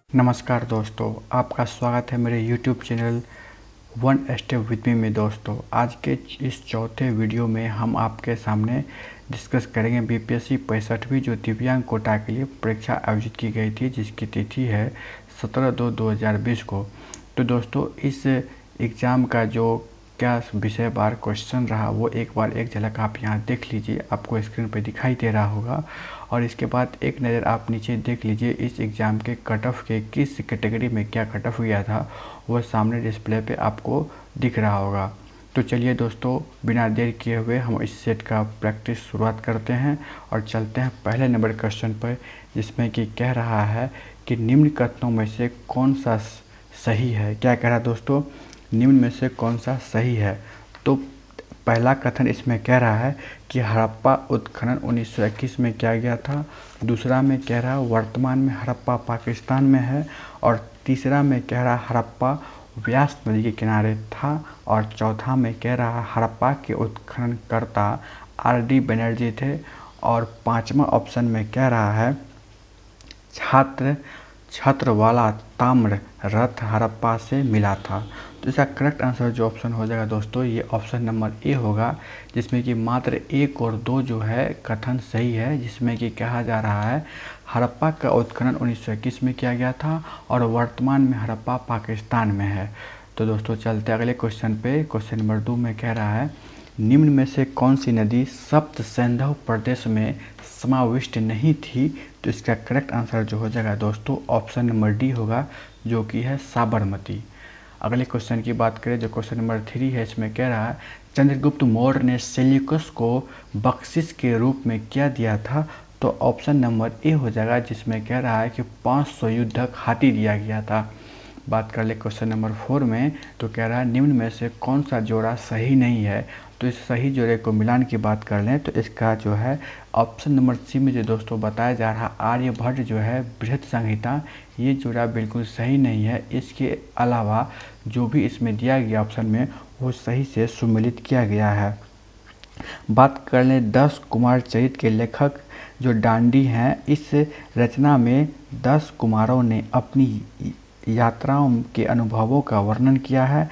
नमस्कार दोस्तों, आपका स्वागत है मेरे YouTube channel one step with me में। दोस्तों, आज के इस चौथे वीडियो में हम आपके सामने डिस्कस करेंगे बीपीएससी 65वीं जो दिव्यांग कोटा के लिए परीक्षा आयोजित की गई थी, जिसकी तिथि है 17/2/2020 को। तो दोस्तों, इस एग्ज़ाम का जो क्या विषय वार क्वेश्चन रहा वो एक बार एक झलक आप यहाँ देख लीजिए, आपको स्क्रीन पर दिखाई दे रहा होगा। और इसके बाद एक नज़र आप नीचे देख लीजिए, इस एग्ज़ाम के कट ऑफ के किस कैटेगरी में क्या कट ऑफ गया था वह सामने डिस्प्ले पे आपको दिख रहा होगा। तो चलिए दोस्तों, बिना देर किए हुए हम इस सेट का प्रैक्टिस शुरुआत करते हैं और चलते हैं पहले नंबर क्वेश्चन पर, जिसमें कि कह रहा है कि निम्न कथनों में से कौन सा सही है। क्या कह रहा है दोस्तों, निम्न में से कौन सा सही है। तो पहला कथन इसमें कह रहा है कि हड़प्पा उत्खनन 1921 में किया गया था। दूसरा में कह रहा है वर्तमान में हड़प्पा पाकिस्तान में है। और तीसरा में कह रहा है हड़प्पा व्यास नदी के किनारे था। और चौथा में कह रहा है हड़प्पा के उत्खननकर्ता आर.डी. बनर्जी थे। और पांचवा ऑप्शन में कह रहा है छत्र वाला ताम्र रथ हड़प्पा से मिला था। तो इसका करेक्ट आंसर जो ऑप्शन हो जाएगा दोस्तों, ये ऑप्शन नंबर ए होगा, जिसमें कि मात्र 1 और 2 जो है कथन सही है, जिसमें कि कहा जा रहा है हड़प्पा का उत्खनन 1921 में किया गया था और वर्तमान में हड़प्पा पाकिस्तान में है। तो दोस्तों चलते अगले क्वेश्चन पे। क्वेश्चन नंबर 2 में कह रहा है निम्न में से कौन सी नदी सप्त सिंधु प्रदेश में समाविष्ट नहीं थी। तो इसका करेक्ट आंसर जो हो जाएगा दोस्तों, ऑप्शन नंबर डी होगा, जो कि है साबरमती। अगले क्वेश्चन की बात करें जो क्वेश्चन नंबर 3 है, इसमें कह रहा है चंद्रगुप्त मौर्य ने सेल्यूकस को बख्शिश के रूप में क्या दिया था। तो ऑप्शन नंबर ए हो जाएगा, जिसमें कह रहा है कि 500 युद्धक हाथी दिया गया था। बात कर ले क्वेश्चन नंबर 4 में, तो कह रहा है निम्न में से कौन सा जोड़ा सही नहीं है। तो इस सही जोड़े को मिलान की बात कर लें तो इसका जो है ऑप्शन नंबर सी में जो दोस्तों बताया जा रहा आर्यभट्ट जो है बृहत संहिता, ये जोड़ा बिल्कुल सही नहीं है। इसके अलावा जो भी इसमें दिया गया ऑप्शन में वो सही से सुमेलित किया गया है। बात कर लें 10 कुमार चरित के लेखक जो डांडी हैं, इस रचना में 10 कुमारों ने अपनी यात्राओं के अनुभवों का वर्णन किया है।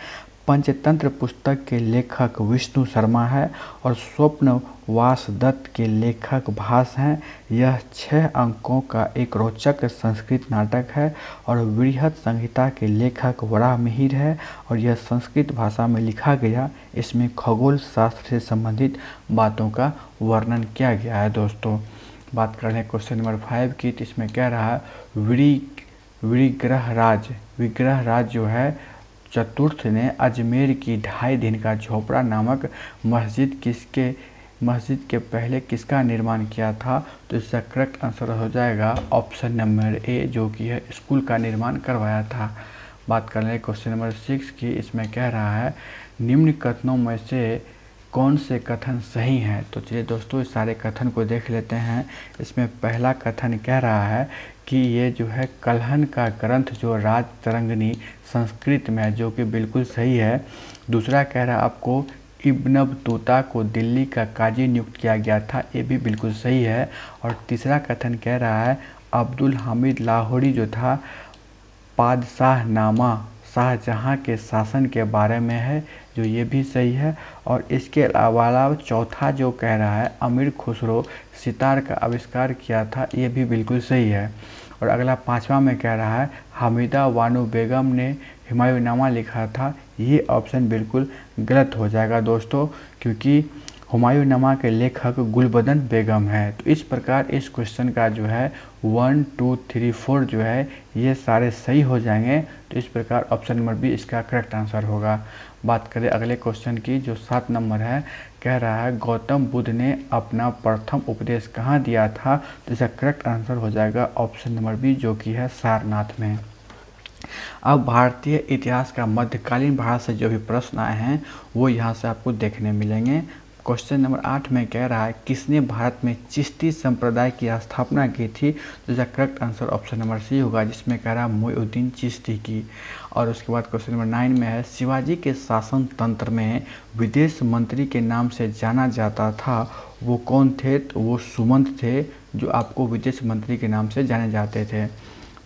पंचतंत्र पुस्तक के लेखक विष्णु शर्मा है और स्वप्नवास दत्त के लेखक भास हैं। यह 6 अंकों का एक रोचक संस्कृत नाटक है और बृहत संहिता के लेखक वराहमिहिर है और यह संस्कृत भाषा में लिखा गया। इसमें खगोल शास्त्र से संबंधित बातों का वर्णन किया गया है। दोस्तों, बात कर रहे हैं क्वेश्चन नंबर 5 की, तो इसमें कह रहा है विग्रहराज जो है चतुर्थ ने अजमेर की 2.5 दिन का झोपड़ा नामक मस्जिद के पहले किसका निर्माण किया था। तो इसका करेक्ट आंसर हो जाएगा ऑप्शन नंबर ए, जो कि है स्कूल का निर्माण करवाया था। बात कर लें क्वेश्चन नंबर 6 की, इसमें कह रहा है निम्न कथनों में से कौन से कथन सही हैं। तो चलिए दोस्तों इस सारे कथन को देख लेते हैं। इसमें पहला कथन कह रहा है कि ये जो है कल्हन का ग्रंथ जो राज तरंगिणी संस्कृत में है, जो कि बिल्कुल सही है। दूसरा कह रहा है आपको इब्न बतूता को दिल्ली का काजी नियुक्त किया गया था, ये भी बिल्कुल सही है। और तीसरा कथन कह रहा है अब्दुल हामिद लाहौरी जो था पादशाह नामा शाहजहां के शासन के बारे में है, जो ये भी सही है। और इसके अलावा चौथा जो कह रहा है अमीर खुसरो सितार का आविष्कार किया था, ये भी बिल्कुल सही है। और अगला 5वां में कह रहा है हमीदा बानो बेगम ने हुमायूंनामा लिखा था, ये ऑप्शन बिल्कुल गलत हो जाएगा दोस्तों, क्योंकि हुमायूंनामा के लेखक गुलबदन बेगम है। तो इस प्रकार इस क्वेश्चन का जो है 1, 2, 3, 4 जो है ये सारे सही हो जाएंगे। तो इस प्रकार ऑप्शन नंबर बी इसका करेक्ट आंसर होगा। बात करें अगले क्वेश्चन की जो 7 नंबर है, कह रहा है गौतम बुद्ध ने अपना प्रथम उपदेश कहाँ दिया था। तो इसका करेक्ट आंसर हो जाएगा ऑप्शन नंबर बी, जो कि है सारनाथ में। अब भारतीय इतिहास का मध्यकालीन भारत से जो भी प्रश्न आए हैं वो यहाँ से आपको देखने मिलेंगे। क्वेश्चन नंबर 8 में कह रहा है किसने भारत में चिश्ती संप्रदाय की स्थापना की थी। तो इसका correct answer option number C होगा, जिसमें कह रहा है मोइनुद्दीन चिश्ती की। और उसके बाद क्वेश्चन नंबर 9 में है शिवाजी के शासन तंत्र में विदेश मंत्री के नाम से जाना जाता था, वो कौन थे। तो वो सुमंत थे, जो आपको विदेश मंत्री के नाम से जाने जाते थे।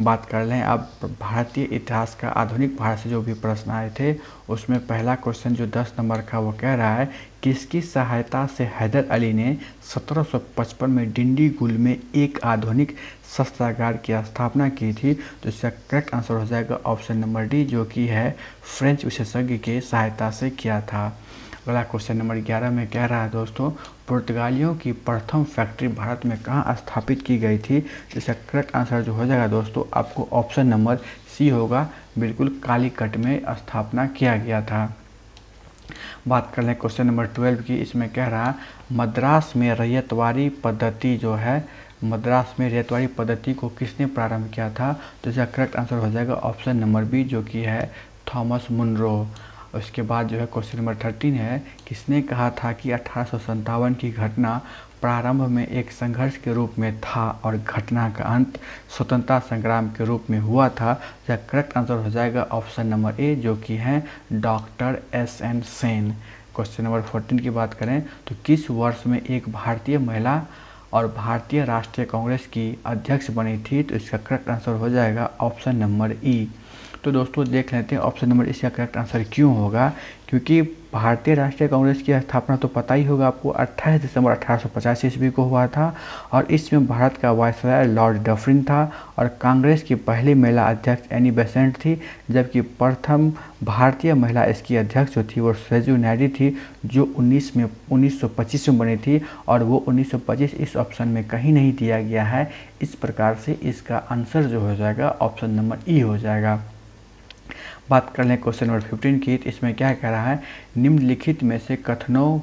बात कर लें अब भारतीय इतिहास का आधुनिक भारत से जो भी प्रश्न आए थे उसमें पहला क्वेश्चन जो 10 नंबर का वो कह रहा है किसकी सहायता से हैदर अली ने 1755 में डिंडीगुल में एक आधुनिक शस्त्रागार की स्थापना की थी। तो इसका करेक्ट आंसर हो जाएगा ऑप्शन नंबर डी जो कि है फ्रेंच विशेषज्ञ के सहायता से किया था। अगला क्वेश्चन नंबर 11 में कह रहा है दोस्तों पुर्तगालियों की प्रथम फैक्ट्री भारत में कहाँ स्थापित की गई थी। इसका करेक्ट आंसर जो हो जाएगा दोस्तों आपको ऑप्शन नंबर सी होगा, बिल्कुल कालीकट में स्थापना किया गया था। बात कर लें क्वेश्चन नंबर 12 की, इसमें कह रहा है मद्रास में रैयतवाड़ी पद्धति जो है मद्रास में रैयतवाड़ी पद्धति को किसने प्रारंभ किया था। तो इसका करेक्ट आंसर हो जाएगा ऑप्शन नंबर बी जो कि है थॉमस मुनरो। उसके बाद जो है क्वेश्चन नंबर 13 है किसने कहा था कि 1857 की घटना प्रारंभ में एक संघर्ष के रूप में था और घटना का अंत स्वतंत्रता संग्राम के रूप में हुआ था। इसका करेक्ट आंसर हो जाएगा ऑप्शन नंबर ए जो कि है doctor SN. Sen. Question number 14 की बात करें तो किस वर्ष में एक भारतीय महिला और भारतीय राष्ट्रीय कांग्रेस की अध्यक्ष बनी थी। तो इसका करेक्ट आंसर हो जाएगा ऑप्शन नंबर ई। तो दोस्तों देख लेते हैं ऑप्शन नंबर इसका करेक्ट आंसर क्यों होगा, क्योंकि भारतीय राष्ट्रीय कांग्रेस की स्थापना तो पता ही होगा आपको 28 दिसंबर 1885 ईस्वी को हुआ था और इसमें भारत का वायसराय लॉर्ड डफरिन था और कांग्रेस की पहली महिला अध्यक्ष एनी बेसेंट थी, जबकि प्रथम भारतीय महिला इसकी अध्यक्ष जो थी वो सरोजिनी नायडू थी जो 1925 में बनी थी और वो 1925 इस ऑप्शन में कहीं नहीं दिया गया है। इस प्रकार से इसका आंसर जो हो जाएगा ऑप्शन नंबर ई हो जाएगा। बात कर लें क्वेश्चन नंबर 15 की, तो इसमें क्या कह रहा है निम्नलिखित में से कथनों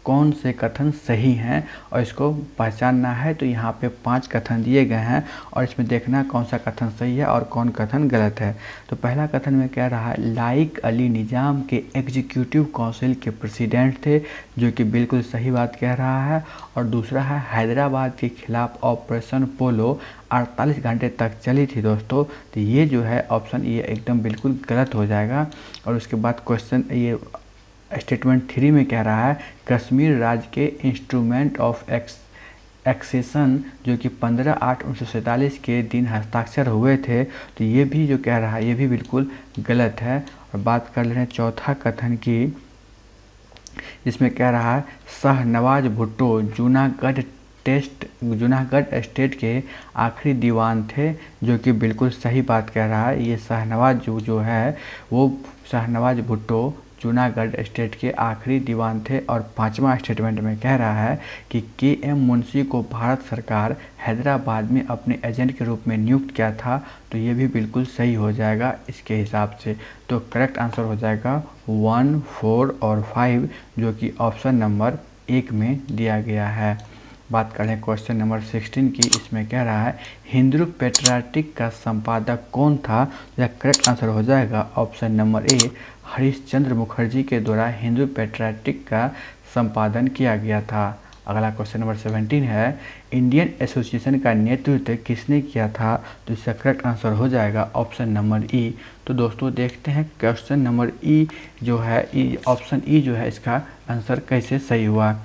कौन से कथन सही हैं और इसको पहचानना है। तो यहाँ पे 5 कथन दिए गए हैं और इसमें देखना कौन सा कथन सही है और कौन कथन गलत है। तो पहला कथन में कह रहा है लाइक अली निज़ाम के एग्जीक्यूटिव काउंसिल के प्रेसिडेंट थे, जो कि बिल्कुल सही बात कह रहा है। और दूसरा है हैदराबाद के खिलाफ ऑपरेशन पोलो 48 घंटे तक चली थी दोस्तों। तो ये जो है ऑप्शन ये एकदम बिल्कुल गलत हो जाएगा। और उसके बाद क्वेश्चन ये स्टेटमेंट 3 में कह रहा है कश्मीर राज्य के इंस्ट्रूमेंट ऑफ एक्सेशन जो कि 15/8/1947 के दिन हस्ताक्षर हुए थे। तो ये भी जो कह रहा है ये भी बिल्कुल गलत है। और बात कर ले रहे हैं चौथा कथन की, जिसमें कह रहा है शाहनवाज भुट्टो जूनागढ़ स्टेट के आखिरी दीवान थे, जो कि बिल्कुल सही बात कह रहा है। ये शाहनवाज भुट्टो जूनागढ़ स्टेट के आखिरी दीवान थे। और 5वां स्टेटमेंट में कह रहा है कि के.एम. मुंशी को भारत सरकार हैदराबाद में अपने एजेंट के रूप में नियुक्त किया था। तो ये भी बिल्कुल सही हो जाएगा इसके हिसाब से। तो करेक्ट आंसर हो जाएगा 1, 4 और 5 जो कि ऑप्शन नंबर 1 में दिया गया है। बात करें क्वेश्चन नंबर 16 की, इसमें कह रहा है हिंदू पेट्रियाटिक का संपादक कौन था। यह करेक्ट आंसर हो जाएगा ऑप्शन नंबर ए हरिश्चंद्र मुखर्जी के द्वारा हिंदू पेट्रियाटिक का संपादन किया गया था। अगला क्वेश्चन नंबर 17 है इंडियन एसोसिएशन का नेतृत्व किसने किया था। तो इसका करेक्ट आंसर हो जाएगा ऑप्शन नंबर ई। तो दोस्तों देखते हैं क्वेश्चन नंबर ई जो है ऑप्शन ई जो है इसका आंसर कैसे सही हुआ।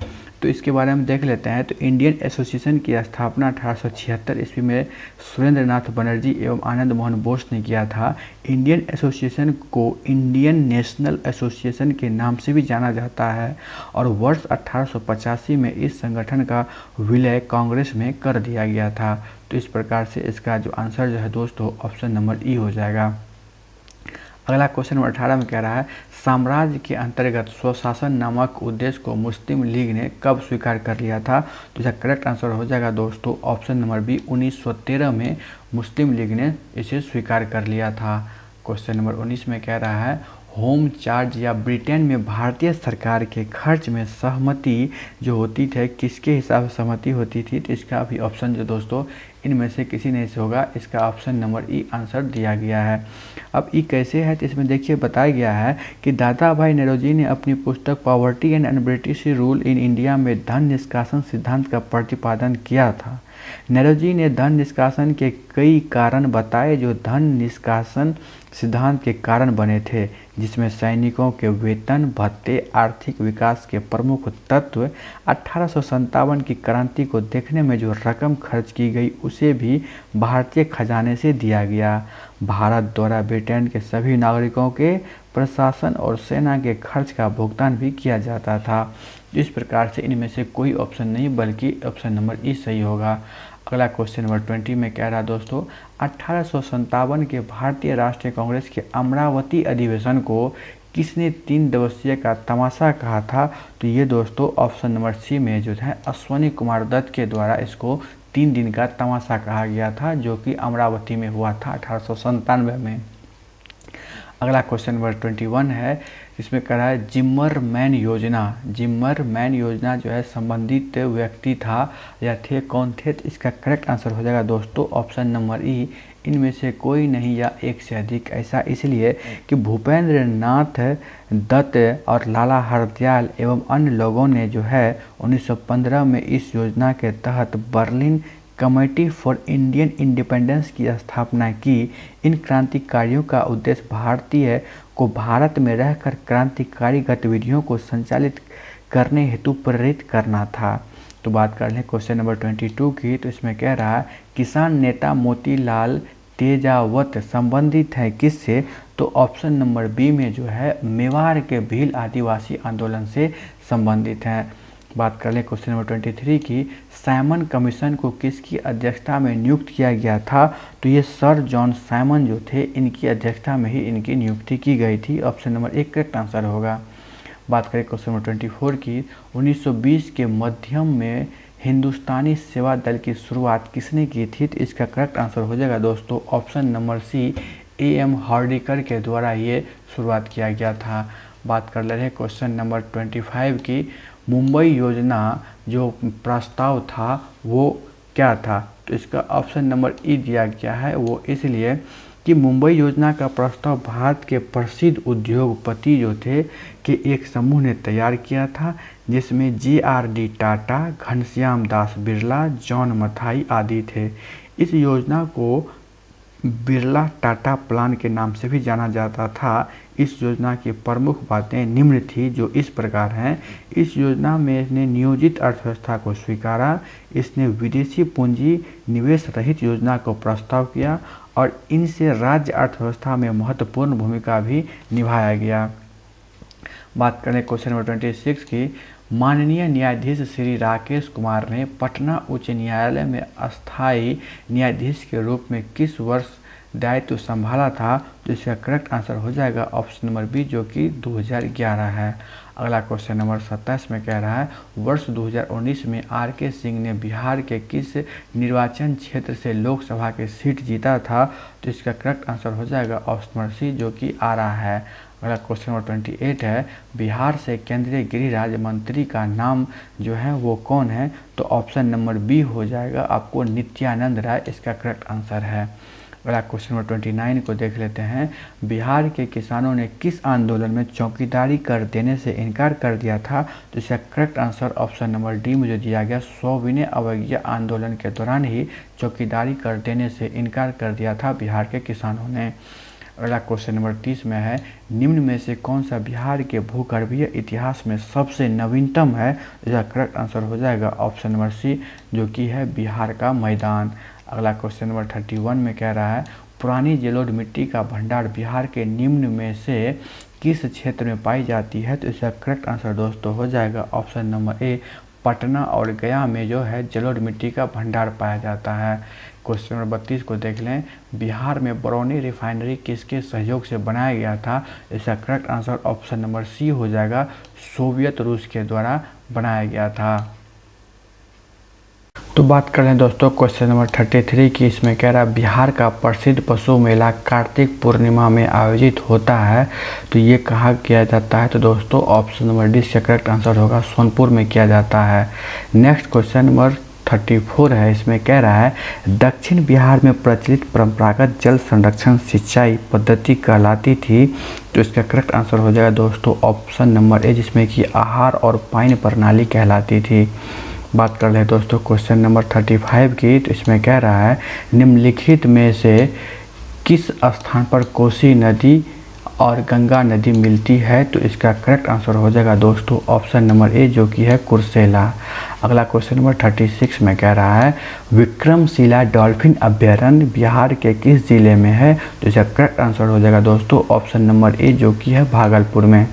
तो इसके बारे में देख लेते हैं। तो इंडियन एसोसिएशन की स्थापना 1876 ईस्वी में सुरेंद्र नाथ बनर्जी एवं आनंद मोहन बोस ने किया था। इंडियन एसोसिएशन को इंडियन नेशनल एसोसिएशन के नाम से भी जाना जाता है और वर्ष 1885 में इस संगठन का विलय कांग्रेस में कर दिया गया था। तो इस प्रकार से इसका जो आंसर जो है दोस्तों ऑप्शन नंबर ई हो जाएगा। अगला क्वेश्चन नंबर 18 में कह रहा है साम्राज्य के अंतर्गत स्वशासन नामक उद्देश्य को मुस्लिम लीग ने कब स्वीकार कर लिया था। तो इसका करेक्ट आंसर हो जाएगा दोस्तों ऑप्शन नंबर बी 1913 में मुस्लिम लीग ने इसे स्वीकार कर लिया था। क्वेश्चन नंबर 19 में कह रहा है होम चार्ज या ब्रिटेन में भारतीय सरकार के खर्च में सहमति जो होती थी किसके हिसाब से सहमति होती थी। तो इसका भी ऑप्शन जो दोस्तों इनमें से किसी नहीं से होगा। इसका ऑप्शन नंबर ई आंसर दिया गया है। अब ई कैसे है तो इसमें देखिए बताया गया है कि दादा भाई नौरोजी ने अपनी पुस्तक poverty and British rule in India में धन निष्कासन सिद्धांत का प्रतिपादन किया था। नौरोजी ने धन निष्कासन के कई कारण बताए जो धन निष्कासन सिद्धांत के कारण बने थे, जिसमें सैनिकों के वेतन भत्ते आर्थिक विकास के प्रमुख तत्व 1857 की क्रांति को देखने में जो रकम खर्च की गई उसे भी भारतीय खजाने से दिया गया। भारत द्वारा ब्रिटेन के सभी नागरिकों के प्रशासन और सेना के खर्च का भुगतान भी किया जाता था। इस प्रकार से इनमें से कोई ऑप्शन नहीं बल्कि ऑप्शन नंबर ई सही होगा। अगला क्वेश्चन नंबर 20 में कह रहा है दोस्तों, 1857 के भारतीय राष्ट्रीय कांग्रेस के अमरावती अधिवेशन को किसने 3 दिवसीय का तमाशा कहा था? तो ये दोस्तों ऑप्शन नंबर सी में जो है अश्वनी कुमार दत्त के द्वारा इसको 3 दिन का तमाशा कहा गया था, जो कि अमरावती में हुआ था 1897 में। अगला क्वेश्चन नंबर 21 है, इसमें कह रहा है जिम्मरमैन योजना जो है संबंधित व्यक्ति था या थे, कौन थे? तो इसका करेक्ट आंसर हो जाएगा दोस्तों ऑप्शन नंबर ई, इनमें से कोई नहीं या एक से अधिक। ऐसा इसलिए कि भूपेंद्र नाथ दत्त और लाला हरदयाल एवं अन्य लोगों ने जो है 1915 में इस योजना के तहत Berlin committee for Indian independence की स्थापना की। इन क्रांतिकारियों का उद्देश्य भारतीय को भारत में रहकर क्रांतिकारी गतिविधियों को संचालित करने हेतु प्रेरित करना था। तो बात कर लें क्वेश्चन नंबर 22 की, तो इसमें कह रहा है किसान नेता मोतीलाल तेजावत संबंधित है किससे? तो ऑप्शन नंबर बी में जो है मेवाड़ के भील आदिवासी आंदोलन से संबंधित हैं। बात कर लें क्वेश्चन नंबर 23 की, साइमन कमीशन को किसकी अध्यक्षता में नियुक्त किया गया था? तो ये सर जॉन साइमन जो थे, इनकी अध्यक्षता में ही इनकी नियुक्ति की गई थी। ऑप्शन नंबर एक करेक्ट आंसर होगा। बात करें क्वेश्चन नंबर 24 की, 1920 के मध्यम में हिंदुस्तानी सेवा दल की शुरुआत किसने की थी? तो इसका करेक्ट आंसर हो जाएगा दोस्तों ऑप्शन नंबर सी, A.M. हार्डिकर के द्वारा ये शुरुआत किया गया था। बात कर ले रहे हैं क्वेश्चन नंबर 25 की, मुंबई योजना जो प्रस्ताव था वो क्या था? तो इसका ऑप्शन नंबर ई दिया गया है, वो इसलिए कि मुंबई योजना का प्रस्ताव भारत के प्रसिद्ध उद्योगपति जो थे कि एक समूह ने तैयार किया था, जिसमें JRD टाटा, घनश्याम दास बिरला, जॉन मथाई आदि थे। इस योजना को बिरला टाटा प्लान के नाम से भी जाना जाता था। इस योजना की प्रमुख बातें निम्न थी जो इस प्रकार हैं। इस योजना में इसने नियोजित अर्थव्यवस्था को स्वीकारा, इसने विदेशी पूंजी निवेश रहित योजना को प्रस्ताव किया और इनसे राज्य अर्थव्यवस्था में महत्वपूर्ण भूमिका भी निभाया गया। बात करें क्वेश्चन नंबर 26 की, माननीय न्यायाधीश श्री राकेश कुमार ने पटना उच्च न्यायालय में अस्थायी न्यायाधीश के रूप में किस वर्ष दायित्व संभाला था? तो इसका करेक्ट आंसर हो जाएगा ऑप्शन नंबर बी, जो कि 2011 है। अगला क्वेश्चन नंबर 27 में कह रहा है वर्ष 2019 में RK सिंह ने बिहार के किस निर्वाचन क्षेत्र से लोकसभा की सीट जीता था? तो इसका करेक्ट आंसर हो जाएगा ऑप्शन नंबर सी, जो कि आ रहा है। अगला क्वेश्चन नंबर 28 है, बिहार से केंद्रीय गृह राज्य मंत्री का नाम जो है वो कौन है? तो ऑप्शन नंबर बी हो जाएगा आपको नित्यानंद राय, इसका करेक्ट आंसर है। अगला क्वेश्चन नंबर 29 को देख लेते हैं, बिहार के किसानों ने किस आंदोलन में चौकीदारी कर देने से इनकार कर दिया था? तो इसका correct answer option number D मुझे दिया गया, सविनय अवज्ञा आंदोलन के दौरान ही चौकीदारी कर देने से इनकार कर दिया था बिहार के किसानों ने। अगला क्वेश्चन नंबर 30 में है, निम्न में से कौन सा बिहार के भूगर्भीय इतिहास में सबसे नवीनतम है? इसका करेक्ट आंसर हो जाएगा ऑप्शन नंबर सी, जो कि है बिहार का मैदान। अगला क्वेश्चन नंबर 31 में कह रहा है, पुरानी जलोढ़ मिट्टी का भंडार बिहार के निम्न में से किस क्षेत्र में पाई जाती है? तो इसका करेक्ट आंसर दोस्तों हो जाएगा ऑप्शन नंबर ए, पटना और गया में जो है जलोढ़ मिट्टी का भंडार पाया जाता है। क्वेश्चन नंबर 32 को देख लें, बिहार में बरौनी रिफाइनरी किसके सहयोग से बनाया गया था? इसका correct answer option number C हो जाएगा, सोवियत रूस के द्वारा बनाया गया था। तो बात करें दोस्तों क्वेश्चन नंबर 33 की, इसमें कह रहा है बिहार का प्रसिद्ध पशु मेला कार्तिक पूर्णिमा में आयोजित होता है, तो ये कहाँ किया जाता है? तो दोस्तों ऑप्शन नंबर डी इसका करेक्ट आंसर होगा, सोनपुर में किया जाता है। नेक्स्ट क्वेश्चन नंबर 34 है, इसमें कह रहा है दक्षिण बिहार में प्रचलित परंपरागत जल संरक्षण सिंचाई पद्धति कहलाती थी, तो इसका करेक्ट आंसर हो जाएगा दोस्तों ऑप्शन नंबर ए, जिसमें कि आहार और पानी प्रणाली कहलाती थी। बात कर रहे हैं दोस्तों क्वेश्चन नंबर 35 की, तो इसमें कह रहा है निम्नलिखित में से किस स्थान पर कोसी नदी और गंगा नदी मिलती है? तो इसका करेक्ट आंसर हो जाएगा दोस्तों ऑप्शन नंबर ए, जो कि है कुर्सेला। अगला क्वेश्चन नंबर 36 में कह रहा है विक्रमशिला डॉल्फिन अभयारण्य बिहार के किस जिले में है? तो इसका करेक्ट आंसर हो जाएगा दोस्तों ऑप्शन नंबर ए जो कि है भागलपुर में।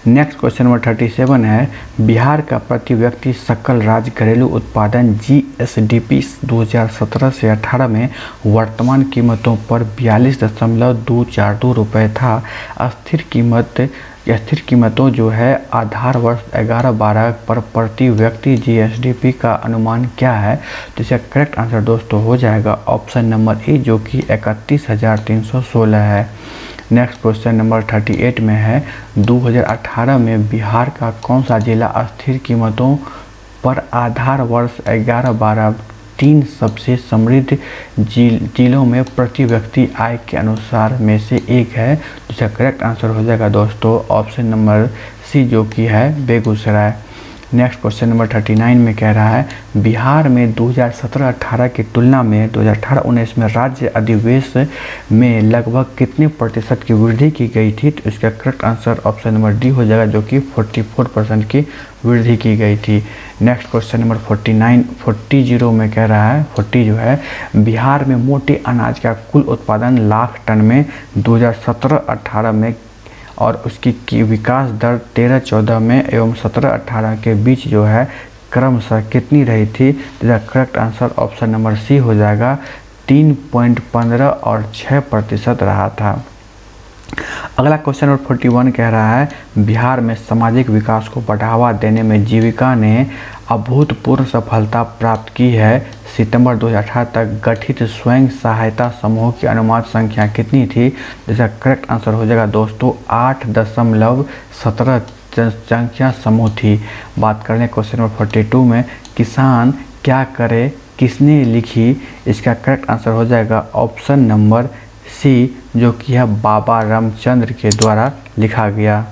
नेक्स्ट क्वेश्चन नंबर 37 है बिहार का प्रति व्यक्ति सकल राज्य घरेलू उत्पादन जीएसडीपी 2017 से 18 में वर्तमान कीमतों पर 42.242 रुपये था। स्थिर कीमतों जो है आधार वर्ष 11-12 पर प्रति व्यक्ति जीएसडीपी का अनुमान क्या है? तो इसका करेक्ट आंसर दोस्तों हो जाएगा ऑप्शन नंबर ए जो कि 31,316 है। नेक्स्ट क्वेश्चन नंबर 38 में है 2018 में बिहार का कौन सा जिला स्थिर कीमतों पर आधार वर्ष 11-12 3 सबसे समृद्ध जिलों में प्रति व्यक्ति आय के अनुसार में से एक है? जिसका करेक्ट आंसर हो जाएगा दोस्तों ऑप्शन नंबर सी जो कि है बेगूसराय। नेक्स्ट क्वेश्चन नंबर 39 में कह रहा है बिहार में 2017-18 की तुलना में 2018-19 में राज्य अधिवेश में लगभग कितने प्रतिशत की वृद्धि की गई थी? तो इसका correct answer option number D हो जाएगा जो कि 44% की वृद्धि की गई थी। नेक्स्ट क्वेश्चन नंबर 40 में कह रहा है 40 जो है बिहार में मोटे अनाज का कुल उत्पादन लाख टन में 2017-18 में और उसकी विकास दर 13-14 में एवं 17-18 के बीच जो है क्रमशः कितनी रही थी? इसका correct answer option number C हो जाएगा 3.15 और 6% रहा था। अगला क्वेश्चन नंबर 41 कह रहा है बिहार में सामाजिक विकास को बढ़ावा देने में जीविका ने अभूतपूर्व सफलता प्राप्त की है। सितंबर 2018 तक गठित स्वयं सहायता समूह की अनुमानित संख्या कितनी थी? जिसका करेक्ट आंसर हो जाएगा दोस्तों 8.17 जनसंख्या समूह थी। बात कर लें क्वेश्चन नंबर 42 में किसान क्या करे किसने लिखी? इसका करेक्ट आंसर हो जाएगा ऑप्शन नंबर सी जो कि है बाबा रामचंद्र के द्वारा लिखा गया।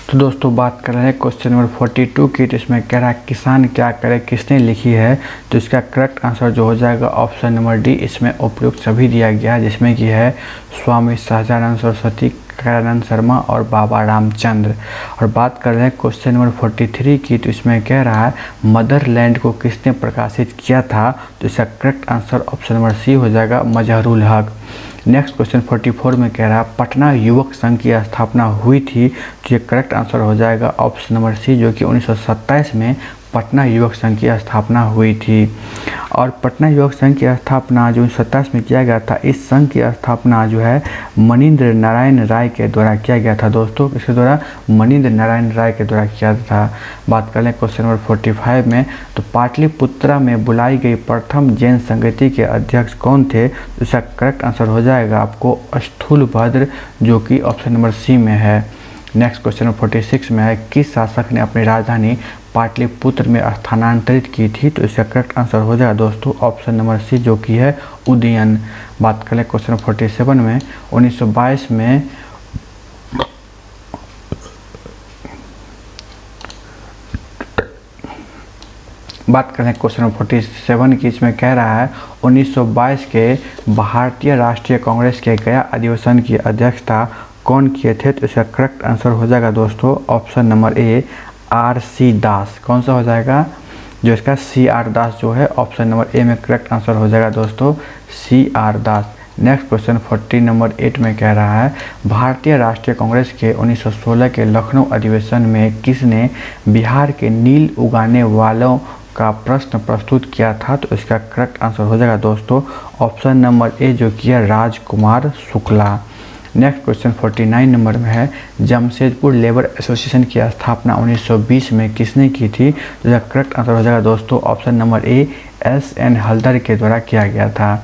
तो दोस्तों बात कर रहे हैं क्वेश्चन नंबर 42 की। तो इसमें कह रहा है किसान क्या करे किसने लिखी है? तो इसका करेक्ट आंसर जो हो जाएगा ऑप्शन नंबर डी। इसमें उपयुक्त सभी दिया गया है जिसमें कि है स्वामी सहजानंद सरस्वती, कल्याणानंद शर्मा और बाबा रामचंद्र। और बात कर रहे हैं क्वेश्चन नंबर 43 की। तो इसमें कह रहा है मदरलैंड को किसने प्रकाशित किया था? तो इसका correct answer option number C हो जाएगा मजहरुल हक। नेक्स्ट क्वेश्चन 44 में कह रहा है पटना युवक संघ की स्थापना हुई थी। तो ये करेक्ट आंसर हो जाएगा ऑप्शन नंबर सी जो कि 1927 में पटना युवक संघ की स्थापना हुई थी। और पटना युवक संघ की स्थापना जो 1927 में किया गया था, इस संघ की स्थापना जो है मनीन्द्र नारायण राय के द्वारा किया गया था दोस्तों। इसके द्वारा मनीन्द्र नारायण राय के द्वारा किया था। बात कर लें क्वेश्चन नंबर 45 में। तो पाटलिपुत्रा में बुलाई गई प्रथम जैन संगति के अध्यक्ष कौन थे? तो इसका करेक्ट आंसर हो जाएगा आपको स्थूलभद्र जो कि ऑप्शन नंबर सी में है। नेक्स्ट क्वेश्चन नंबर 46 में है किस शासक ने अपनी राजधानी पाटलिपुत्र में स्थानांतरित की थी? तो इसका करेक्ट आंसर हो जाएगा दोस्तों ऑप्शन नंबर सी जो कि है उदयन। बात करें क्वेश्चन नंबर 47 में 1922 में बात करें क्वेश्चन नंबर 47 की। इसमें कह रहा है 1922 के भारतीय राष्ट्रीय कांग्रेस के गया अधिवेशन की अध्यक्षता कौन किए थे? तो इसका करेक्ट आंसर हो जाएगा दोस्तों ऑप्शन नंबर ए आर.सी. दास। कौन सा हो जाएगा? जो इसका C.R. दास जो है ऑप्शन नंबर ए में करेक्ट आंसर हो जाएगा दोस्तों C.R. दास। नेक्स्ट क्वेश्चन 40 नंबर 8 में कह रहा है भारतीय राष्ट्रीय कांग्रेस के 1916 के लखनऊ अधिवेशन में किसने बिहार के नील उगाने वालों का प्रश्न प्रस्तुत किया था? तो इसका करेक्ट आंसर हो जाएगा दोस्तों ऑप्शन नंबर ए जो कि है Rajkumar Shukla. Next question 49 number में है जमशेदपुर लेबर एसोसिएशन की स्थापना 1920 में किसने की थी? तो इसका करेक्ट आंसर हो जाएगा दोस्तों ऑप्शन नंबर ए S.N. हल्दर के द्वारा किया गया था।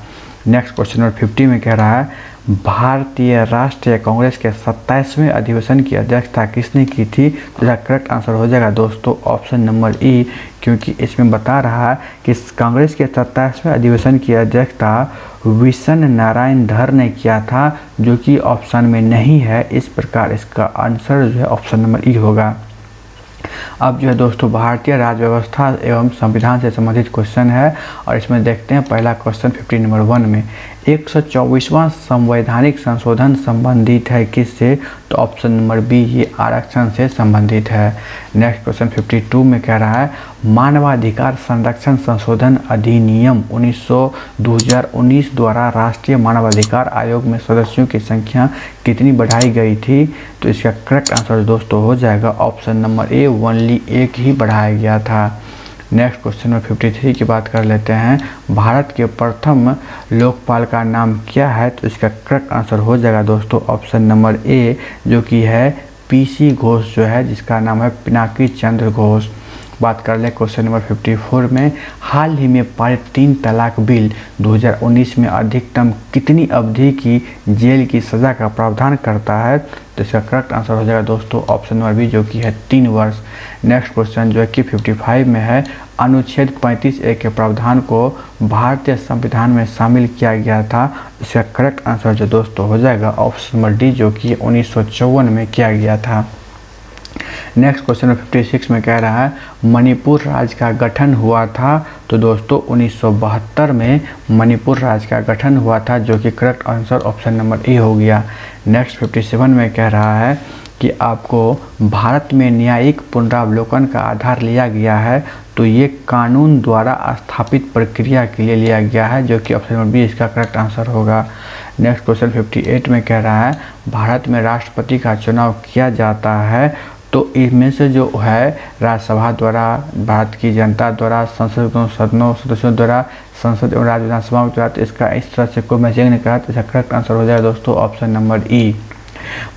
नेक्स्ट क्वेश्चन नंबर 50 में कह रहा है भारतीय राष्ट्रीय कांग्रेस के 27वें अधिवेशन की अध्यक्षता किसने की थी? तो इसका करेक्ट आंसर हो जाएगा दोस्तों ऑप्शन नंबर ई, क्योंकि इसमें बता रहा है कि कांग्रेस के 27वें अधिवेशन की अध्यक्षता विशन नारायण धर ने किया था, जो कि ऑप्शन में नहीं है। इस प्रकार इसका आंसर जो है ऑप्शन नंबर ई होगा। अब जो है दोस्तों भारतीय राज्य व्यवस्था एवं संविधान से संबंधित क्वेश्चन है और इसमें देखते हैं पहला क्वेश्चन 50 नंबर 1 में 124वां संवैधानिक संशोधन संबंधित है किससे? तो ऑप्शन नंबर बी ये आरक्षण से संबंधित है। नेक्स्ट क्वेश्चन 52 में कह रहा है मानवाधिकार संरक्षण संशोधन अधिनियम 2019 द्वारा राष्ट्रीय मानवाधिकार आयोग में सदस्यों की संख्या कितनी बढ़ाई गई थी? तो इसका करेक्ट आंसर दोस्तों हो जाएगा ऑप्शन नंबर ए, ओनली एक ही बढ़ाया गया था। नेक्स्ट क्वेश्चन में 53 की बात कर लेते हैं भारत के प्रथम लोकपाल का नाम क्या है? तो इसका करेक्ट आंसर हो जाएगा दोस्तों ऑप्शन नंबर ए, जो कि है पीसी घोष जो है, जिसका नाम है पिनाकी चंद्र घोष। बात कर ले क्वेश्चन नंबर 54 में हाल ही में पारित 3 तलाक बिल 2019 में अधिकतम कितनी अवधि की जेल की सज़ा का प्रावधान करता है? तो इसका करेक्ट आंसर हो जाएगा दोस्तों ऑप्शन नंबर बी, जो कि है 3 वर्ष। नेक्स्ट क्वेश्चन जो है कि 55 में है अनुच्छेद 35A के प्रावधान को भारतीय संविधान में शामिल किया गया था। इसका करेक्ट आंसर जो दोस्तों हो जाएगा ऑप्शन नंबर डी, जो कि 1954 में किया गया था। नेक्स्ट क्वेश्चन नंबर 56 में कह रहा है मणिपुर राज्य का गठन हुआ था? तो दोस्तों 1972 में मणिपुर राज्य का गठन हुआ था, जो कि करेक्ट आंसर ऑप्शन नंबर ए हो गया। नेक्स्ट 57 में कह रहा है कि आपको भारत में न्यायिक पुनरावलोकन का आधार लिया गया है, तो ये कानून द्वारा स्थापित प्रक्रिया के लिए लिया गया है, जो कि ऑप्शन नंबर बी इसका करेक्ट आंसर होगा। नेक्स्ट क्वेश्चन 58 में कह रहा है भारत में राष्ट्रपति का चुनाव किया जाता है, तो इनमें से जो है राज्यसभा द्वारा, भारत की जनता द्वारा, संसद के सदनों सदस्यों द्वारा, संसद एवं राज्य विधानसभाओं के द्वारा, तो इसका इस तरह से कोई मैचिंग नहीं करा, तो इसका करेक्ट आंसर हो जाएगा दोस्तों ऑप्शन नंबर ई।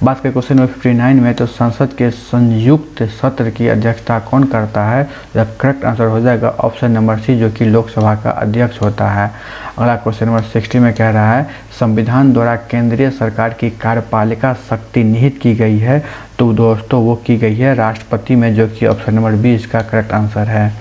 बात करें क्वेश्चन नंबर 59 में, तो संसद के संयुक्त सत्र की अध्यक्षता कौन करता है? तो करेक्ट आंसर हो जाएगा ऑप्शन नंबर सी, जो कि लोकसभा का अध्यक्ष होता है। अगला क्वेश्चन नंबर 60 में कह रहा है संविधान द्वारा केंद्रीय सरकार की कार्यपालिका शक्ति निहित की गई है, तो दोस्तों वो की गई है राष्ट्रपति में, जो कि ऑप्शन नंबर बी इसका करेक्ट आंसर है।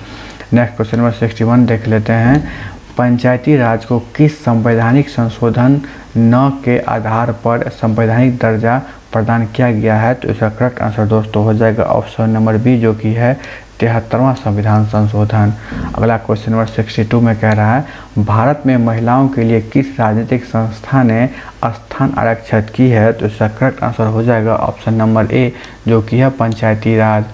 नेक्स्ट क्वेश्चन नंबर 61 देख लेते हैं पंचायती राज को किस संवैधानिक संशोधन न के आधार पर संवैधानिक दर्जा प्रदान किया गया है? तो इसका करेक्ट आंसर दोस्तों हो जाएगा ऑप्शन नंबर बी, जो कि है 73वां संविधान संशोधन। अगला क्वेश्चन नंबर 62 में कह रहा है भारत में महिलाओं के लिए किस राजनीतिक संस्था ने स्थान आरक्षित की है? तो इसका करेक्ट आंसर हो जाएगा ऑप्शन नंबर ए, जो कि है पंचायती राज।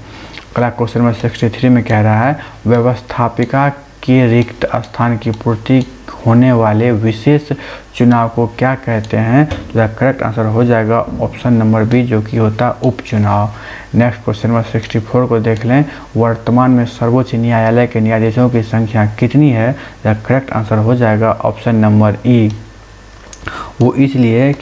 अगला क्वेश्चन नंबर 63 में कह रहा है व्यवस्थापिका के रिक्त स्थान की पूर्ति होने वाले विशेष चुनाव को क्या कहते हैं? तो करेक्ट आंसर हो जाएगा ऑप्शन नंबर बी, जो कि होता उपचुनाव। नेक्स्ट क्वेश्चन नंबर 64 को देख लें वर्तमान में सर्वोच्च न्यायालय के न्यायाधीशों की संख्या कितनी है? करेक्ट आंसर हो जाएगा ऑप्शन नंबर ई। वो इसलिए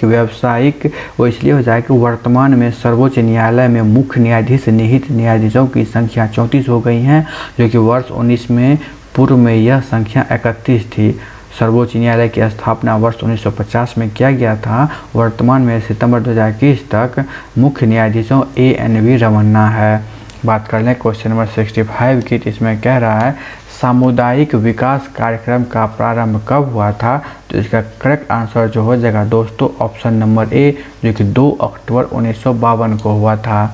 हो जाए कि वर्तमान में सर्वोच्च न्यायालय में मुख्य न्यायाधीश निहित न्यायाधीशों की संख्या 34 हो गई हैं, जो कि वर्ष 19 में पूर्व में यह संख्या 31 थी। सर्वोच्च न्यायालय की स्थापना वर्ष 1950 में किया गया था। वर्तमान में सितंबर 2021 तक मुख्य न्यायाधीशों ANV रमन्ना है। बात कर लें क्वेश्चन नंबर 65 की, इसमें कह रहा है सामुदायिक विकास कार्यक्रम का प्रारंभ कब हुआ था? तो इसका करेक्ट आंसर जो हो जाएगा दोस्तों ऑप्शन नंबर ए, जो कि 2 अक्टूबर 1952 को हुआ था।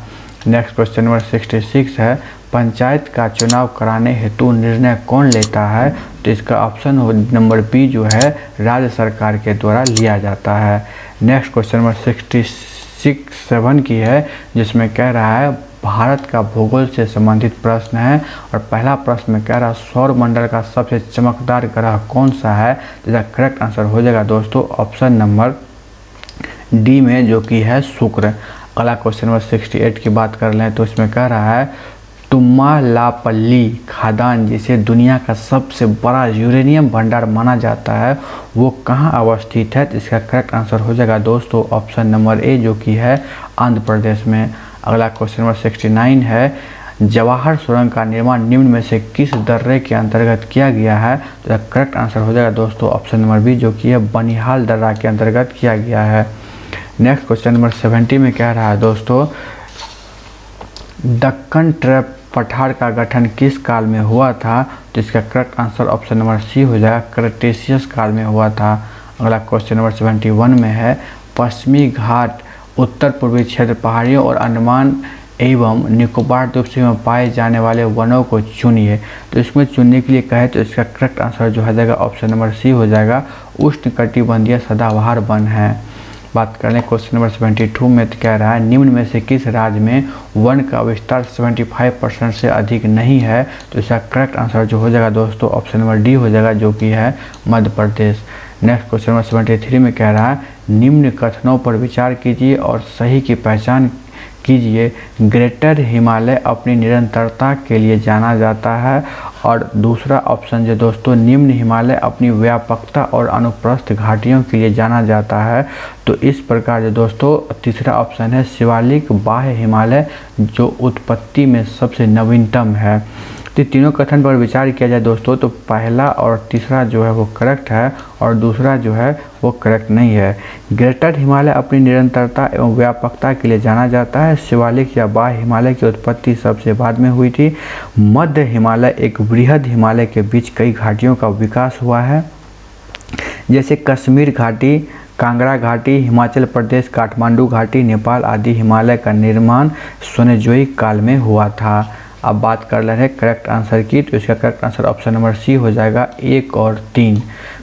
नेक्स्ट क्वेश्चन नंबर 66 है पंचायत का चुनाव कराने हेतु निर्णय कौन लेता है? तो इसका ऑप्शन नंबर बी जो है राज्य सरकार के द्वारा लिया जाता है। नेक्स्ट क्वेश्चन नंबर 67 की है, जिसमें कह रहा है भारत का भूगोल से संबंधित प्रश्न है और पहला प्रश्न में कह रहा है सौर मंडल का सबसे चमकदार ग्रह कौन सा है? तो इसका करेक्ट आंसर हो जाएगा दोस्तों ऑप्शन नंबर डी में, जो कि है शुक्र। अगला क्वेश्चन नंबर 68 की बात कर लें तो इसमें कह रहा है तुम्मालापल्ली खदान, जिसे दुनिया का सबसे बड़ा यूरेनियम भंडार माना जाता है, वो कहाँ अवस्थित है? तो इसका करेक्ट आंसर हो जाएगा दोस्तों ऑप्शन नंबर ए, जो कि है आंध्र प्रदेश में। अगला क्वेश्चन नंबर 69 है जवाहर सुरंग का निर्माण निम्न में से किस दर्रे के अंतर्गत किया गया है? तो करेक्ट आंसर हो जाएगा दोस्तों ऑप्शन नंबर बी, जो कि है बनिहाल दर्रा के अंतर्गत किया गया है। नेक्स्ट क्वेश्चन नंबर 70 में कह रहा है दोस्तों, दक्कन ट्रैप पठार का गठन किस काल में हुआ था? तो इसका correct answer option number C हो जाएगा, क्रेटेशियस काल में हुआ था। अगला क्वेश्चन नंबर 71 में है, पश्चिमी घाट उत्तर पूर्वी क्षेत्र पहाड़ियों और अंडमान एवं निकोबार द्वीप समूह में पाए जाने वाले वनों को चुनिए। तो इसमें चुनने के लिए कहे तो इसका करेक्ट आंसर जो हो जाएगा ऑप्शन नंबर सी हो जाएगा, उष्णकटिबंधीय सदाबहार वन है। बात कर लें क्वेश्चन नंबर 72 में तो कह रहा है, निम्न में से किस राज्य में वन का विस्तार 75% से अधिक नहीं है? तो इसका करेक्ट आंसर जो हो जाएगा दोस्तों ऑप्शन नंबर डी हो जाएगा, जो कि है Madhya Pradesh. Next question number 73 में कह रहा है, निम्न कथनों पर विचार कीजिए और सही की पहचान कीजिए। ग्रेटर हिमालय अपनी निरंतरता के लिए जाना जाता है, और दूसरा ऑप्शन जो दोस्तों, निम्न हिमालय अपनी व्यापकता और अनुप्रस्थ घाटियों के लिए जाना जाता है। तो इस प्रकार जो दोस्तों तीसरा ऑप्शन है शिवालिक बाह्य हिमालय, जो उत्पत्ति में सबसे नवीनतम है। तो तीनों कथन पर विचार किया जाए दोस्तों, तो पहला और तीसरा जो है वो करेक्ट है, और दूसरा जो है वो करेक्ट नहीं है। ग्रेटर हिमालय अपनी निरंतरता एवं व्यापकता के लिए जाना जाता है। शिवालिक या बाह्य हिमालय की उत्पत्ति सबसे बाद में हुई थी। मध्य हिमालय एक बृहद हिमालय के बीच कई घाटियों का विकास हुआ है, जैसे कश्मीर घाटी, कांगड़ा घाटी, हिमाचल प्रदेश, काठमांडू घाटी, नेपाल आदि। हिमालय का निर्माण सोनेजोइक काल में हुआ था। अब बात कर रहे हैं करेक्ट आंसर की, तो इसका correct answer option number C हो जाएगा, 1 और 3।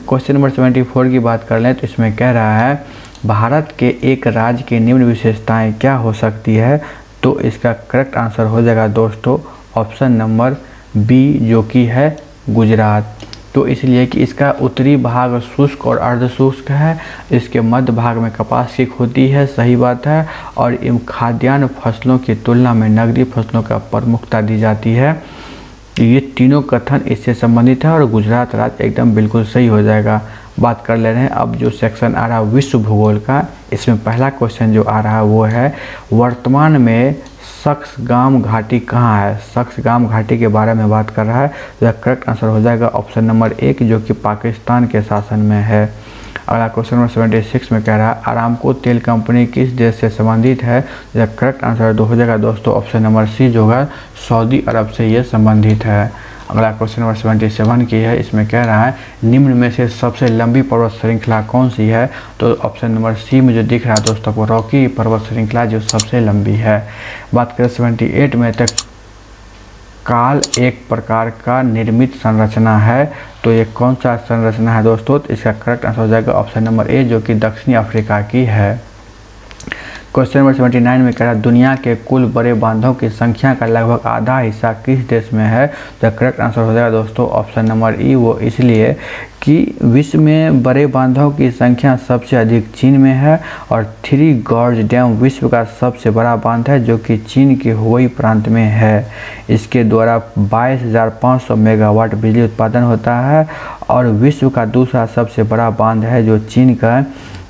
क्वेश्चन नंबर 74 की बात कर लें तो इसमें कह रहा है, भारत के एक राज्य की निम्न विशेषताएं क्या हो सकती है? तो इसका करेक्ट आंसर हो जाएगा दोस्तों ऑप्शन नंबर बी, जो कि है गुजरात। तो इसलिए कि इसका उत्तरी भाग शुष्क और अर्धशुष्क है, इसके मध्य भाग में कपास की खेती है, सही बात है, और इन खाद्यान्न फसलों की तुलना में नगदी फसलों का प्रमुखता दी जाती है। ये तीनों कथन इससे संबंधित है, और गुजरात राज्य एकदम बिल्कुल सही हो जाएगा। बात कर ले रहे हैं अब जो सेक्शन आ रहा है विश्व भूगोल का, इसमें पहला क्वेश्चन जो आ रहा है वो है, वर्तमान में सक्सगाम घाटी कहाँ है? सक्सगाम घाटी के बारे में बात कर रहा है, तो करेक्ट आंसर हो जाएगा ऑप्शन नंबर 1, जो कि पाकिस्तान के शासन में है। अगला क्वेश्चन नंबर 76 में कह रहा है, अरामको तेल कंपनी किस देश से संबंधित है? तो करेक्ट आंसर हो जाएगा दोस्तों ऑप्शन नंबर सी, जो होगा सऊदी अरब से ये संबंधित है। अगला क्वेश्चन नंबर 77 की है, इसमें कह रहा है, निम्न में से सबसे लंबी पर्वत श्रृंखला कौन सी है? तो ऑप्शन नंबर सी में जो दिख रहा है दोस्तों को रॉकी पर्वत श्रृंखला जो सबसे लंबी है। बात करें 78 में, तक काल एक प्रकार का निर्मित संरचना है, तो ये कौन सा संरचना है दोस्तों? तो इसका करेक्ट आंसर हो जाएगा ऑप्शन नंबर ए, जो कि दक्षिणी अफ्रीका की है। क्वेश्चन नंबर 79 में कह रहा है, दुनिया के कुल बड़े बांधों की संख्या का लगभग आधा हिस्सा किस देश में है? तो करेक्ट आंसर हो जाएगा दोस्तों ऑप्शन नंबर ई, वो इसलिए कि विश्व में बड़े बांधों की संख्या सबसे अधिक चीन में है, और 3 गॉर्ज डैम विश्व का सबसे बड़ा बांध है, जो कि चीन के हुबेई प्रांत में है। इसके द्वारा 22,500 मेगावाट बिजली उत्पादन होता है, और विश्व का दूसरा सबसे बड़ा बांध है जो चीन का